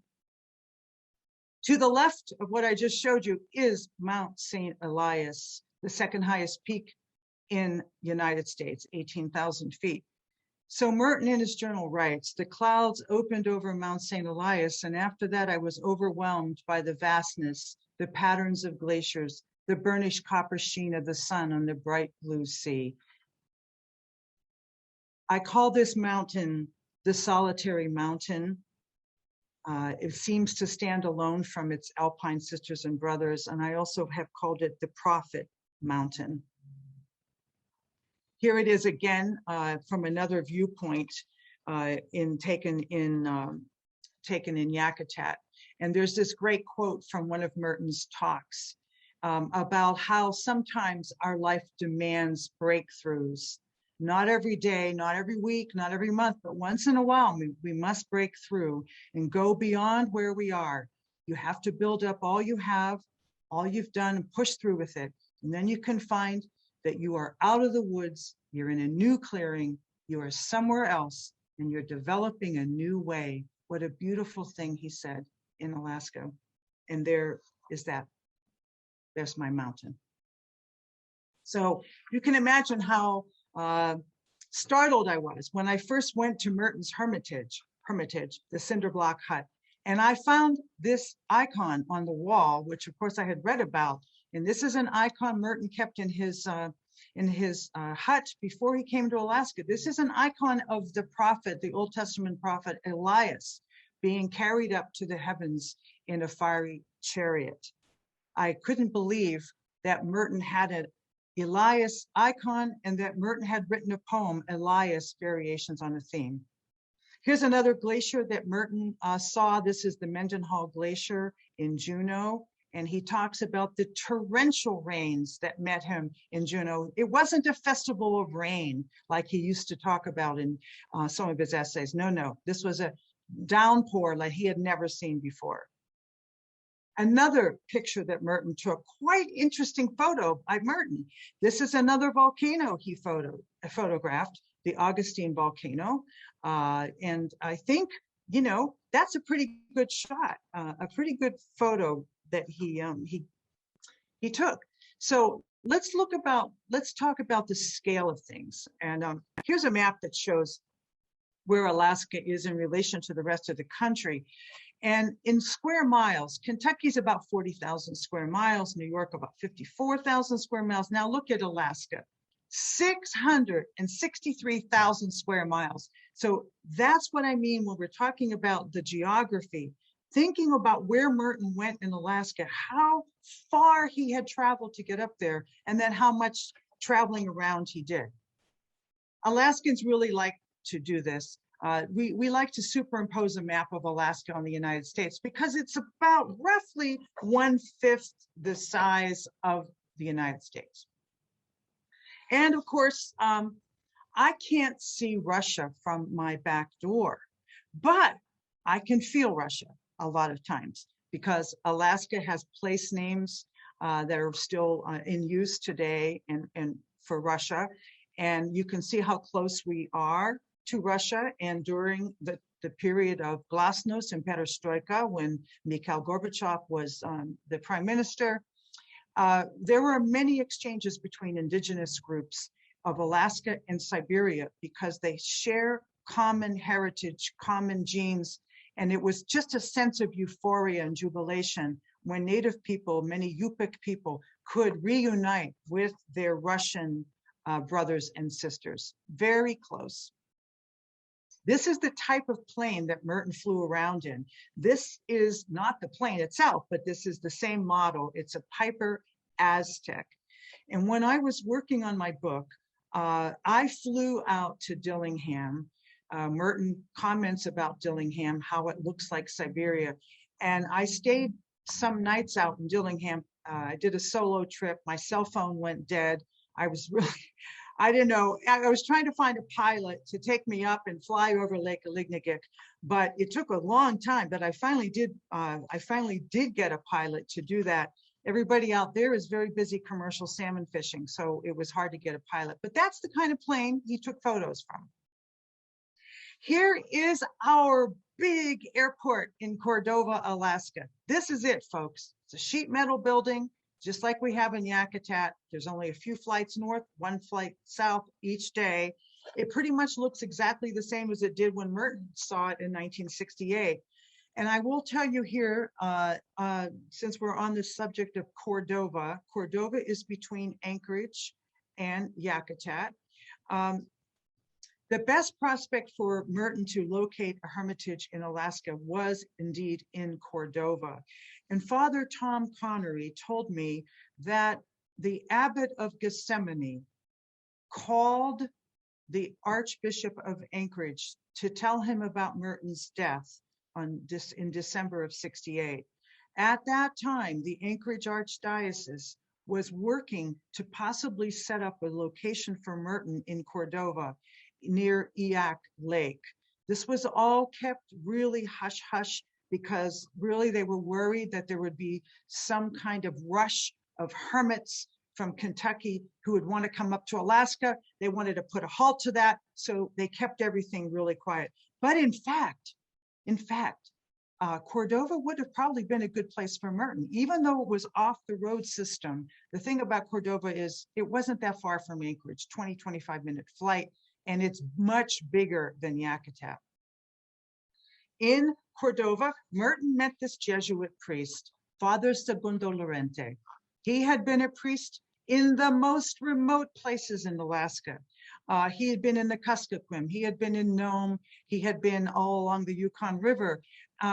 the left of what I just showed you is Mount St. Elias, the second highest peak in the United States, 18,000 feet. So Merton in his journal writes, "The clouds opened over Mount St. Elias, and after that I was overwhelmed by the vastness, the patterns of glaciers, the burnished copper sheen of the sun on the bright blue sea. I call this mountain the solitary mountain. It seems to stand alone from its alpine sisters and brothers, and I also have called it the prophet mountain." Here it is again from another viewpoint taken in Yakutat. And there's this great quote from one of Merton's talks about how sometimes our life demands breakthroughs, Not every day, not every week, not every month, but once in a while, we must break through and go beyond where we are. You have to build up all you have, all you've done, and push through with it. And then you can find that you are out of the woods, you're in a new clearing, you are somewhere else, and you're developing a new way. What a beautiful thing, he said, in Alaska. And there is that. There's my mountain. So you can imagine how startled I was when I first went to Merton's hermitage, the cinder block hut. And I found this icon on the wall, which of course I had read about. And this is an icon Merton kept in his hut before he came to Alaska. This is an icon of the prophet, the Old Testament prophet Elias, being carried up to the heavens in a fiery chariot. I couldn't believe that Merton had an Elias icon and that Merton had written a poem, Elias, Variations on a Theme. Here's another glacier that Merton saw. This is the Mendenhall Glacier in Juneau. And he talks about the torrential rains that met him in Juneau. It wasn't a festival of rain like he used to talk about in some of his essays. No, this was a downpour like he had never seen before. Another picture that Merton took, quite interesting photo by Merton. This is another volcano he photographed, the Augustine volcano. And I think, that's a pretty good shot, a pretty good photo that he took. So let's talk about the scale of things. And here's a map that shows where Alaska is in relation to the rest of the country. And in square miles, Kentucky's about 40,000 square miles, New York about 54,000 square miles. Now look at Alaska, 663,000 square miles. So that's what I mean when we're talking about the geography, thinking about where Merton went in Alaska, how far he had traveled to get up there, and then how much traveling around he did. Alaskans really like to do this. We like to superimpose a map of Alaska on the United States because it's about roughly 1/5 the size of the United States. And of course, I can't see Russia from my back door, but I can feel Russia a lot of times because Alaska has place names that are still in use today and for Russia. And you can see how close we are to Russia. And during the period of glasnost and perestroika, when Mikhail Gorbachev was the prime minister, there were many exchanges between indigenous groups of Alaska and Siberia because they share common heritage, common genes. And it was just a sense of euphoria and jubilation when Native people, many Yupik people, could reunite with their Russian brothers and sisters, very close. This is the type of plane that Merton flew around in. This is not the plane itself, but this is the same model. It's a Piper Aztec. And when I was working on my book, I flew out to Dillingham. Merton comments about Dillingham, how it looks like Siberia. And I stayed some nights out in Dillingham. I did a solo trip. My cell phone went dead. I was really, I didn't know. I was trying to find a pilot to take me up and fly over Lake Alignagik, but it took a long time. But I finally did get a pilot to do that. Everybody out there is very busy commercial salmon fishing, so it was hard to get a pilot. But that's the kind of plane he took photos from. Here is our big airport in Cordova, Alaska. This is it, folks. It's a sheet metal building, just like we have in Yakutat. There's only a few flights north, one flight south each day. It pretty much looks exactly the same as it did when Merton saw it in 1968. And I will tell you here, since we're on the subject of Cordova, Cordova is between Anchorage and Yakutat. The best prospect for Merton to locate a hermitage in Alaska was indeed in Cordova. And Father Tom Connery told me that the abbot of Gethsemane called the Archbishop of Anchorage to tell him about Merton's death in December of '68. At that time, the Anchorage Archdiocese was working to possibly set up a location for Merton in Cordova near Eyak Lake. This was all kept really hush hush because really they were worried that there would be some kind of rush of hermits from Kentucky who would want to come up to Alaska. They wanted to put a halt to that, so they kept everything really quiet. But in fact, Cordova would have probably been a good place for Merton, even though it was off the road system. The thing about Cordova is it wasn't that far from Anchorage, 20, 25-minute flight, and it's much bigger than Yakutat. In Cordova, Merton met this Jesuit priest, Father Segundo Lorente. He had been a priest in the most remote places in Alaska. He had been in the Kuskokwim, he had been in Nome, he had been all along the Yukon River.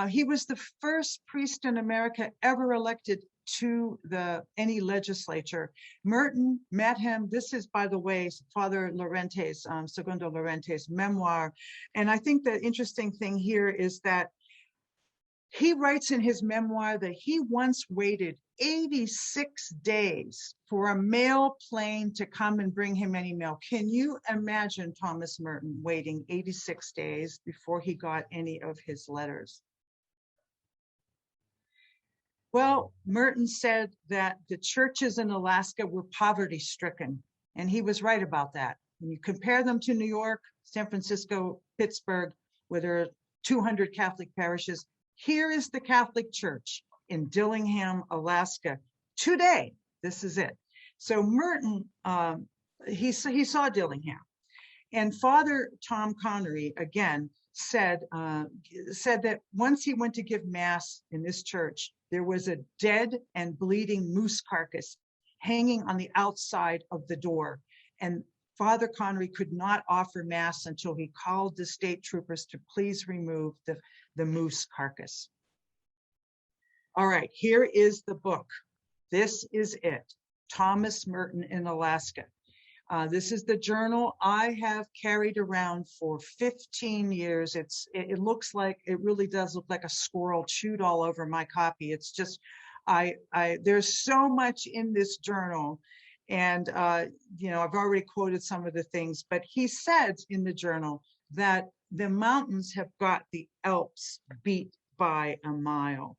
He was the first priest in America ever elected to any legislature. Merton met him. This is, by the way, Father Lorente's, Segundo Lorente's memoir. And I think the interesting thing here is that he writes in his memoir that he once waited 86 days for a mail plane to come and bring him any mail. Can you imagine Thomas Merton waiting 86 days before he got any of his letters? Well, Merton said that the churches in Alaska were poverty-stricken, and he was right about that. When you compare them to New York, San Francisco, Pittsburgh, where there are 200 Catholic parishes, here is the Catholic Church in Dillingham, Alaska. Today, this is it. So Merton, he saw Dillingham. And Father Tom Connery, again, said that once he went to give Mass in this church, there was a dead and bleeding moose carcass hanging on the outside of the door. And Father Connery could not offer Mass until he called the state troopers to please remove the moose carcass. All right, here is the book. This is it, Thomas Merton in Alaska. This is the journal I have carried around for 15 years. It looks like, it really does look like a squirrel chewed all over my copy. It's just, there's so much in this journal. And, I've already quoted some of the things, but he said in the journal that the mountains have got the Alps beat by a mile.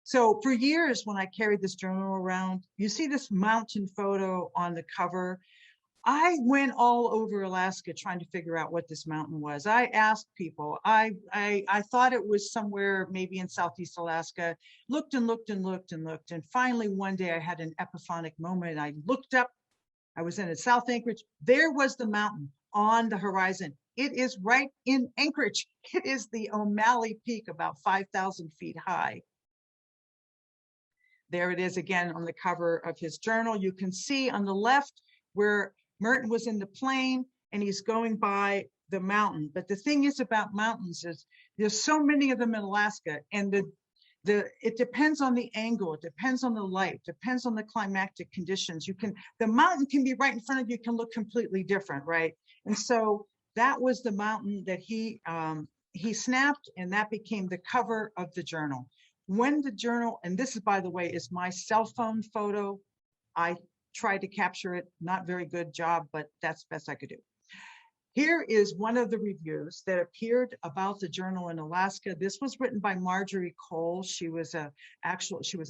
So for years, when I carried this journal around, you see this mountain photo on the cover. I went all over Alaska trying to figure out what this mountain was. I asked people. I thought it was somewhere maybe in Southeast Alaska. Looked and looked and looked and looked. And finally, one day I had an epiphanic moment. I looked up. I was in South Anchorage. There was the mountain on the horizon. It is right in Anchorage. It is the O'Malley Peak, about 5,000 feet high. There it is again on the cover of his journal. You can see on the left where Merton was in the plane and he's going by the mountain. But the thing is about mountains is there's so many of them in Alaska, and it depends on the angle, it depends on the light, depends on the climatic conditions. The mountain can be right in front of you, can look completely different, right? And so that was the mountain that he snapped, and that became the cover of the journal. When the journal, and this is, by the way, is my cell phone photo. I tried to capture it, not very good job, but that's the best I could do. Here is one of the reviews that appeared about the journal in Alaska. This was written by Marjorie Cole. She was a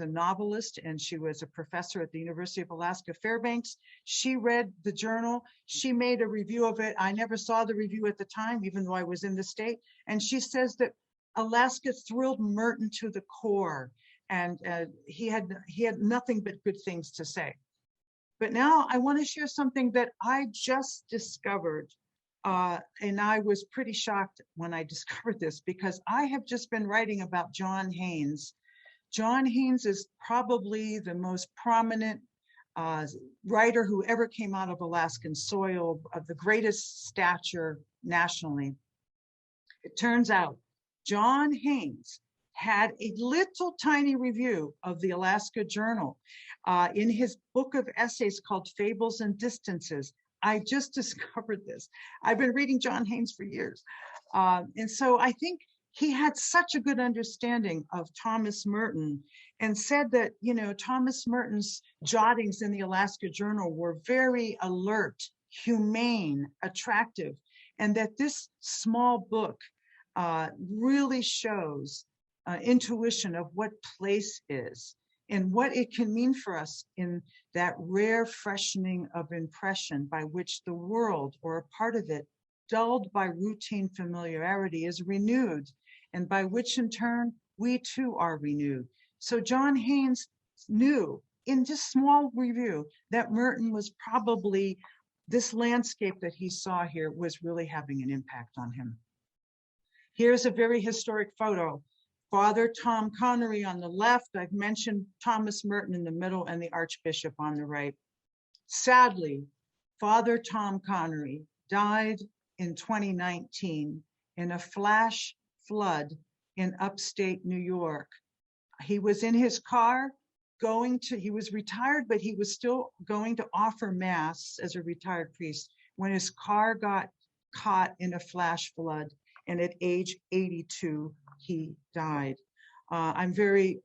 novelist, and she was a professor at the University of Alaska Fairbanks. She read the journal. She made a review of it. I never saw the review at the time, even though I was in the state. And she says that Alaska thrilled Merton to the core, and he had nothing but good things to say. But now I want to share something that I just discovered, and I was pretty shocked when I discovered this, because I have just been writing about John Haynes. John Haynes is probably the most prominent writer who ever came out of Alaskan soil, of the greatest stature nationally. It turns out John Haynes had a little tiny review of the Alaska Journal in his book of essays called Fables and Distances. I just discovered this. I've been reading John Haynes for years. And so I think he had such a good understanding of Thomas Merton and said that, you know, Thomas Merton's jottings in the Alaska Journal were very alert, humane, attractive, and that this small book really shows intuition of what place is and what it can mean for us in that rare freshening of impression by which the world, or a part of it, dulled by routine familiarity, is renewed, and by which in turn we too are renewed. So John Haynes knew in just small review that Merton was probably, this landscape that he saw here was really having an impact on him. Here's a very historic photo. Father Tom Connery on the left. I've mentioned Thomas Merton in the middle and the Archbishop on the right. Sadly, Father Tom Connery died in 2019 in a flash flood in upstate New York. He was in his car he was retired, but he was still going to offer mass as a retired priest when his car got caught in a flash flood, and at age 82, he died. I'm very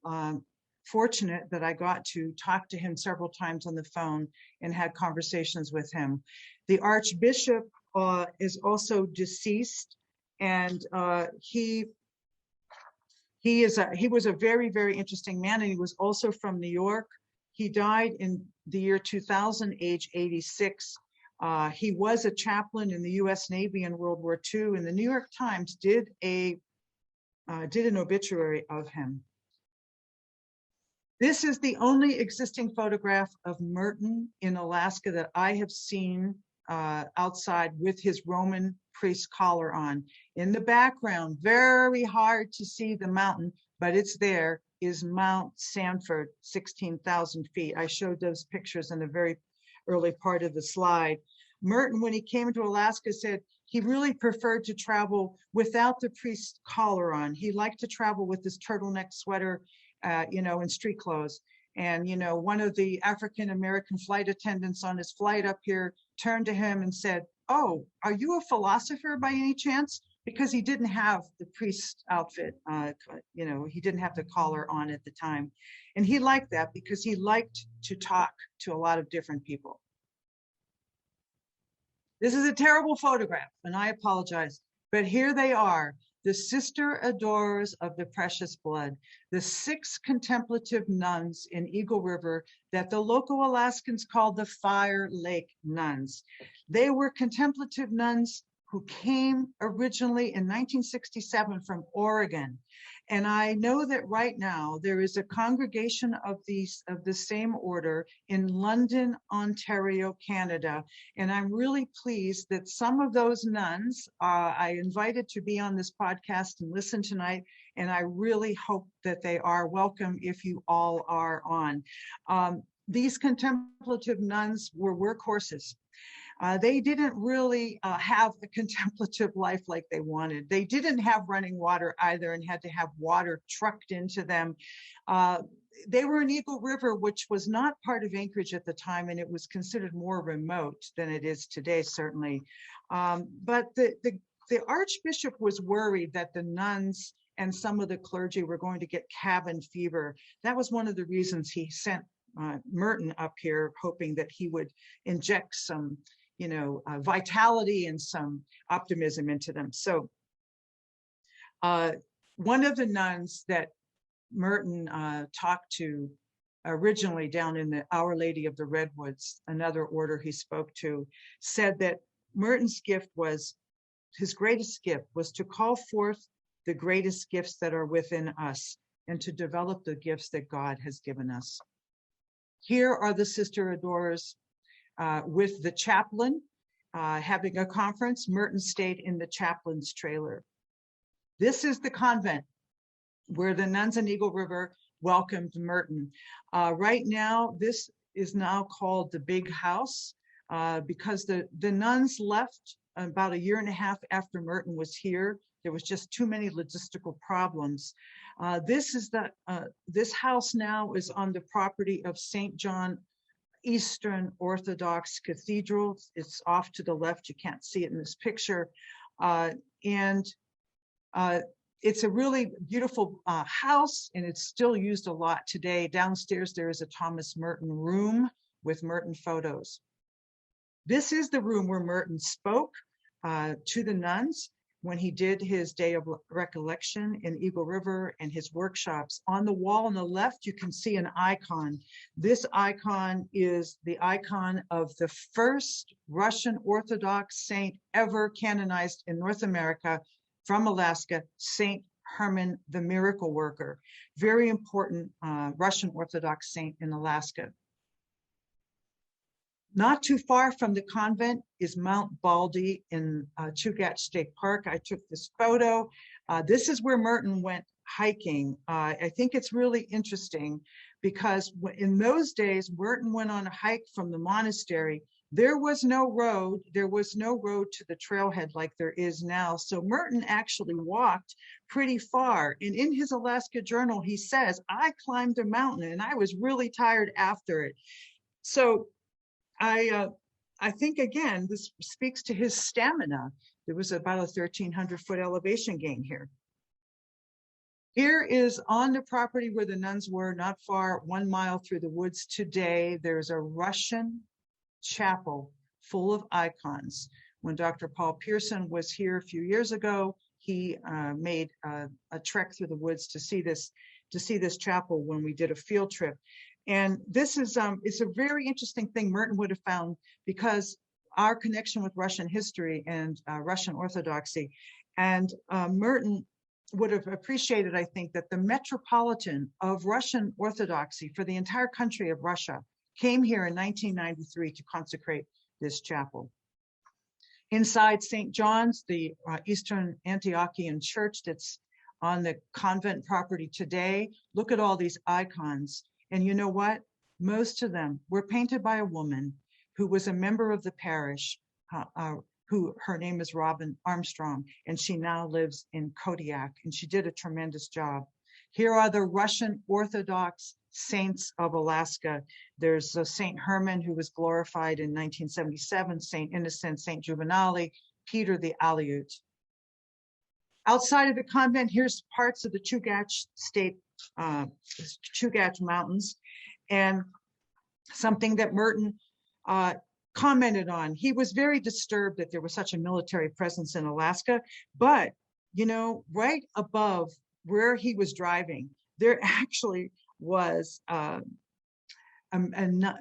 fortunate that I got to talk to him several times on the phone and had conversations with him. The Archbishop is also deceased, and he was a very, very interesting man, and he was also from New York. He died in the year 2000, age 86. He was a chaplain in the U.S. Navy in World War II, and the New York Times did an obituary of him. This is the only existing photograph of Merton in Alaska that I have seen outside with his Roman priest collar on. In the background, very hard to see the mountain, but it's there, is Mount Sanford, 16,000 feet. I showed those pictures in the very early part of the slide. Merton, when he came to Alaska, said he really preferred to travel without the priest collar on. He liked to travel with his turtleneck sweater, in street clothes. And, one of the African-American flight attendants on his flight up here turned to him and said, "Oh, are you a philosopher by any chance?" Because he didn't have the priest outfit, he didn't have the collar on at the time. And he liked that because he liked to talk to a lot of different people. This is a terrible photograph, and I apologize, but here they are, the sister adorers of the precious blood, the 6 contemplative nuns in Eagle River that the local Alaskans called the Fire Lake Nuns. They were contemplative nuns who came originally in 1967 from Oregon. And I know that right now there is a congregation of the same order in London, Ontario, Canada. And I'm really pleased that some of those nuns I invited to be on this podcast and listen tonight. And I really hope that they are welcome if you all are on. These contemplative nuns were workhorses. They didn't really have a contemplative life like they wanted. They didn't have running water either and had to have water trucked into them. They were in Eagle River, which was not part of Anchorage at the time, and it was considered more remote than it is today, certainly. But the Archbishop was worried that the nuns and some of the clergy were going to get cabin fever. That was one of the reasons he sent Merton up here, hoping that he would inject some vitality and some optimism into them. So one of the nuns that Merton talked to originally down in the Our Lady of the Redwoods, another order he spoke to, said that Merton's gift was, his greatest gift was to call forth the greatest gifts that are within us and to develop the gifts that God has given us. Here are the sister adorers with the chaplain having a conference. Merton stayed in the chaplain's trailer. This is the convent where the nuns in Eagle River welcomed Merton. Right now, this is now called the Big House because the nuns left about 1.5 years after Merton was here. There was just too many logistical problems. This house now is on the property of St. John Eastern Orthodox Cathedral. It's off to the left. You can't see it in this picture. And it's a really beautiful house, and it's still used a lot today. Downstairs, there is a Thomas Merton room with Merton photos. This is the room where Merton spoke to the nuns when he did his day of recollection in Eagle River and his workshops. On the wall on the left, you can see an icon. This icon is the icon of the first Russian Orthodox saint ever canonized in North America from Alaska, Saint Herman the Miracle Worker. Very important Russian Orthodox saint in Alaska. Not too far from the convent is Mount Baldy in Chugach State Park. I took this photo. This is where Merton went hiking. I think it's really interesting because in those days, Merton went on a hike from the monastery. There was no road. There was no road to the trailhead like there is now. So Merton actually walked pretty far. And in his Alaska journal, he says, I climbed a mountain and I was really tired after it. So I think, again, this speaks to his stamina. There was about a 1,300-foot elevation gain here. Here is on the property where the nuns were, not far, 1 mile through the woods today. There's a Russian chapel full of icons. When Dr. Paul Pearson was here a few years ago, he made a trek through the woods to see this chapel when we did a field trip. And this is it's a very interesting thing Merton would have found, because our connection with Russian history and Russian Orthodoxy. And Merton would have appreciated, I think, that the metropolitan of Russian Orthodoxy for the entire country of Russia came here in 1993 to consecrate this chapel. Inside St. John's, the Eastern Antiochian church that's on the convent property today, look at all these icons. And you know what? Most of them were painted by a woman who was a member of the parish, who her name is Robin Armstrong, and she now lives in Kodiak, and she did a tremendous job. Here are the Russian Orthodox saints of Alaska. There's Saint Herman, who was glorified in 1977, Saint Innocent, Saint Juvenali, Peter the Aleut. Outside of the convent, here's parts of the Chugach State Chugach Mountains, and something that Merton commented on. He was very disturbed that there was such a military presence in Alaska, but you know, right above where he was driving, there actually was a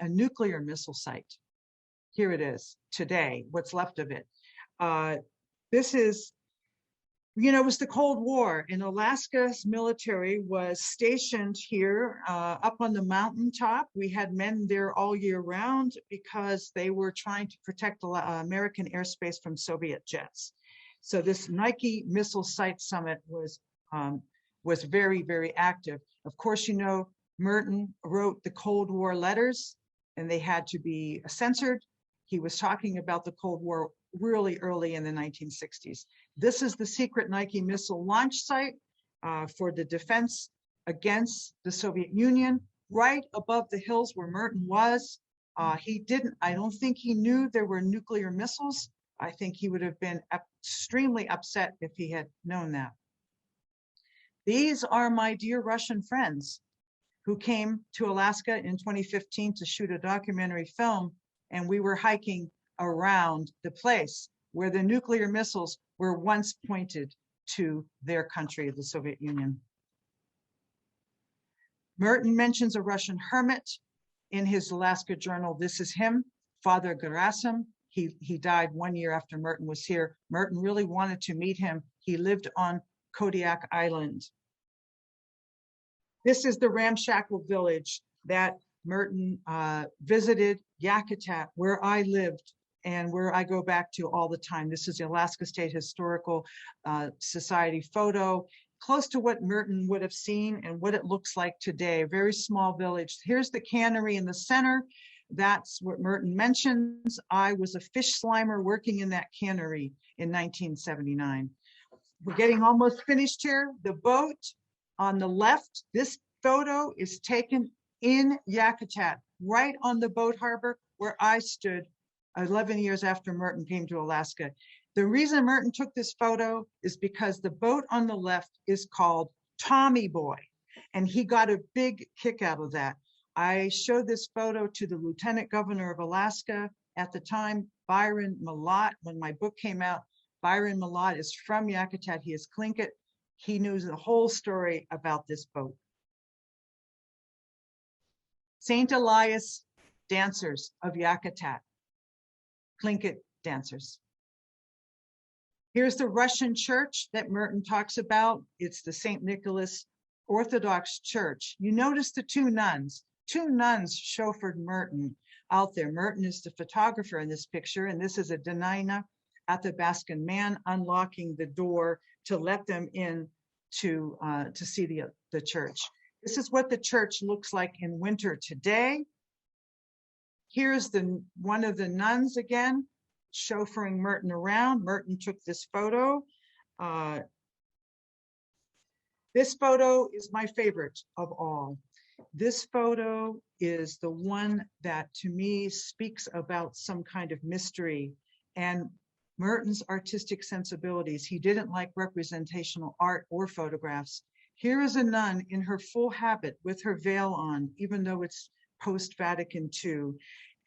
nuclear missile site. Here it is today, what's left of it. This is, you know, it was the Cold War, and Alaska's military was stationed here up on the mountaintop. We had men there all year round because they were trying to protect American airspace from Soviet jets. So this Nike Missile Site Summit was very, very active. Of course, you know, Merton wrote the Cold War letters, and they had to be censored. He was talking about the Cold War really early in the 1960s. This is the secret Nike missile launch site for the defense against the Soviet Union, right above the hills where Merton was. I don't think he knew there were nuclear missiles. I think he would have been extremely upset if he had known that. These are my dear Russian friends who came to Alaska in 2015 to shoot a documentary film, and we were hiking around the place where the nuclear missiles were once pointed to their country, the Soviet Union. Merton mentions a Russian hermit in his Alaska journal. This is him, Father Gerasim. He died 1 year after Merton was here. Merton really wanted to meet him. He lived on Kodiak Island. This is the ramshackle village that Merton visited, Yakutat, where I lived and where I go back to all the time. This is the Alaska State Historical Society photo, close to what Merton would have seen and what it looks like today. A very small village. Here's the cannery in the center. That's what Merton mentions. I was a fish slimer working in that cannery in 1979. We're getting almost finished here. The boat on the left, this photo is taken in Yakutat, right on the boat harbor where I stood 11 years after Merton came to Alaska. The reason Merton took this photo is because the boat on the left is called Tommy Boy, and he got a big kick out of that. I showed this photo to the Lieutenant Governor of Alaska at the time, Byron Malott. When my book came out, Byron Malott is from Yakutat. He is Tlingit. He knew the whole story about this boat. St. Elias dancers of Yakutat, Tlingit dancers. Here's the Russian church that Merton talks about. It's the St. Nicholas Orthodox Church. You notice the two nuns. Two nuns chauffeured Merton out there. Merton is the photographer in this picture, and this is a Denina Athabascan man unlocking the door to let them in to see the church. This is what the church looks like in winter today. Here's one of the nuns again, chauffeuring Merton around. Merton took this photo. This photo is my favorite of all. This photo is the one that to me speaks about some kind of mystery and Merton's artistic sensibilities. He didn't like representational art or photographs. Here is a nun in her full habit with her veil on, even though it's post-Vatican II.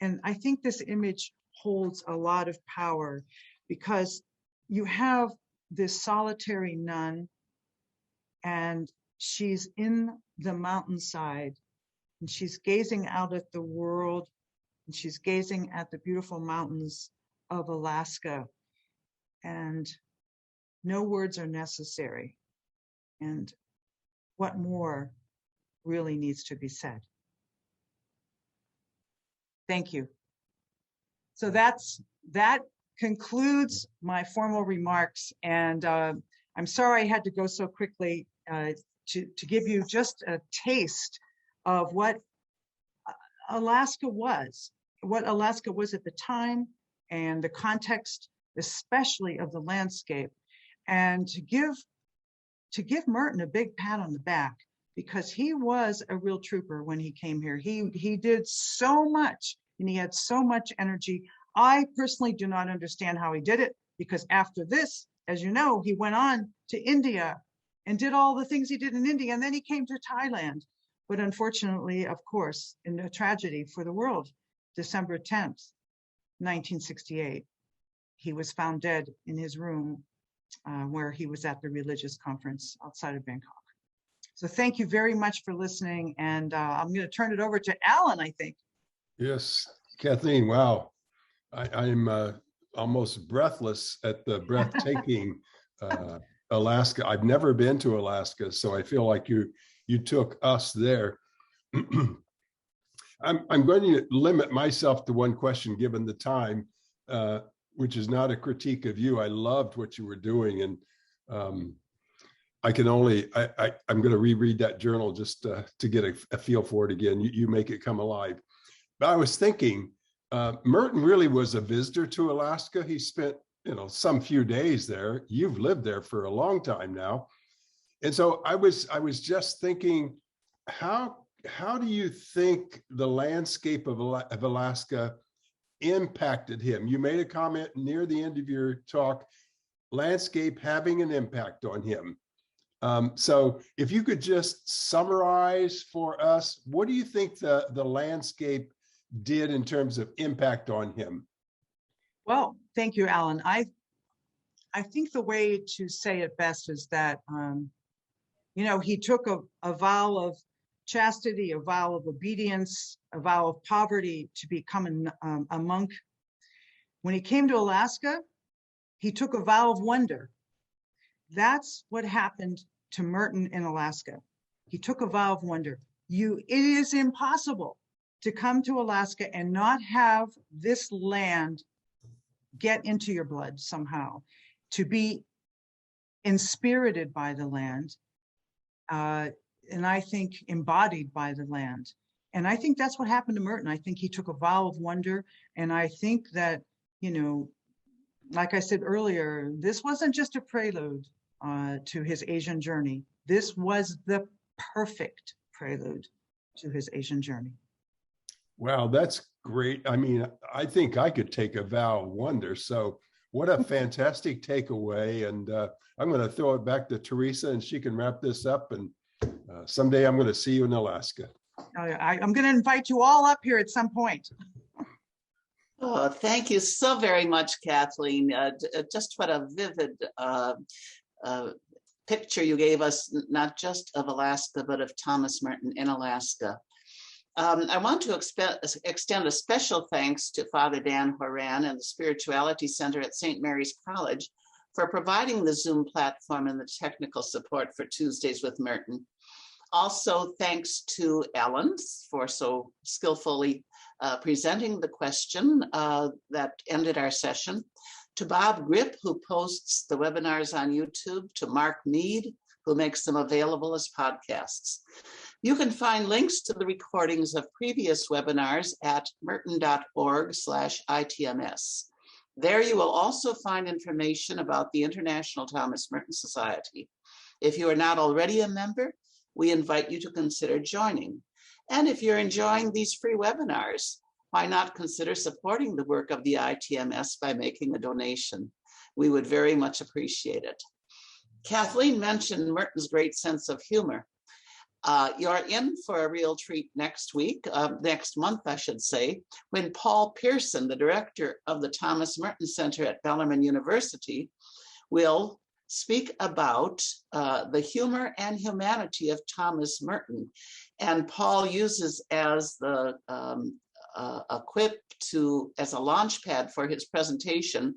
And I think this image holds a lot of power because you have this solitary nun and she's in the mountainside and she's gazing out at the world and she's gazing at the beautiful mountains of Alaska, and no words are necessary. And what more really needs to be said? Thank you. So that concludes my formal remarks, and I'm sorry I had to go so quickly to give you just a taste of what Alaska was at the time, and the context, especially of the landscape, and to give Merton a big pat on the back, because he was a real trooper when he came here. He did so much, and he had so much energy. I personally do not understand how he did it, because after this, as you know, he went on to India and did all the things he did in India, and then he came to Thailand. But unfortunately, of course, in a tragedy for the world, December 10th, 1968, he was found dead in his room where he was at the religious conference outside of Bangkok. So thank you very much for listening. And I'm going to turn it over to Alan, I think. Yes, Kathleen, wow. I'm almost breathless at the breathtaking Alaska. I've never been to Alaska, so I feel like you took us there. I'm going to limit myself to one question given the time, which is not a critique of you. I loved what you were doing, and I'm going to reread that journal just to get a feel for it again. You make it come alive. But I was thinking, Merton really was a visitor to Alaska. He spent, some few days there. You've lived there for a long time now. And so I was just thinking, how do you think the landscape of Alaska impacted him? You made a comment near the end of your talk, landscape having an impact on him. So if you could just summarize for us, what do you think the landscape did in terms of impact on him? Well, thank you, Alan. I think the way to say it best is that, he took a vow of chastity, a vow of obedience, a vow of poverty to become a monk. When he came to Alaska, he took a vow of wonder. That's what happened to Merton in Alaska. He took a vow of wonder. It is impossible to come to Alaska and not have this land get into your blood somehow, to be inspirited by the land, and I think embodied by the land. And I think that's what happened to Merton. I think he took a vow of wonder, and I think that, like I said earlier, this wasn't just a prelude to his Asian journey. This was the perfect prelude to his Asian journey. Wow, that's great. I mean, I think I could take a vow of wonder. So what a fantastic takeaway. And I'm going to throw it back to Teresa and she can wrap this up. And someday I'm going to see you in Alaska. I'm going to invite you all up here at some point. Oh, thank you so very much, Kathleen. Just what a vivid picture you gave us, not just of Alaska, but of Thomas Merton in Alaska. I want to extend a special thanks to Father Dan Horan and the Spirituality Center at St. Mary's College for providing the Zoom platform and the technical support for Tuesdays with Merton. Also, thanks to Ellen for so skillfully presenting the question that ended our session, to Bob Grip, who posts the webinars on YouTube, to Mark Mead, who makes them available as podcasts. You can find links to the recordings of previous webinars at merton.org/ITMS. There you will also find information about the International Thomas Merton Society. If you are not already a member, we invite you to consider joining. And if you're enjoying these free webinars, why not consider supporting the work of the ITMS by making a donation? We would very much appreciate it. Kathleen mentioned Merton's great sense of humor. You're in for a real treat next month, I should say, when Paul Pearson, the director of the Thomas Merton Center at Bellarmine University, will speak about the humor and humanity of Thomas Merton. And Paul uses as the a quip as a launch pad for his presentation,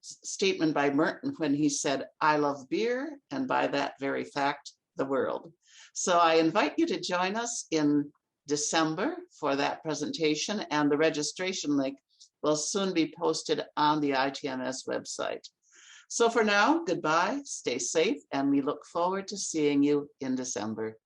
statement by Merton when he said, "I love beer, and by that very fact, the world." So I invite you to join us in December for that presentation, and the registration link will soon be posted on the ITMS website. So for now, goodbye, stay safe, and we look forward to seeing you in December.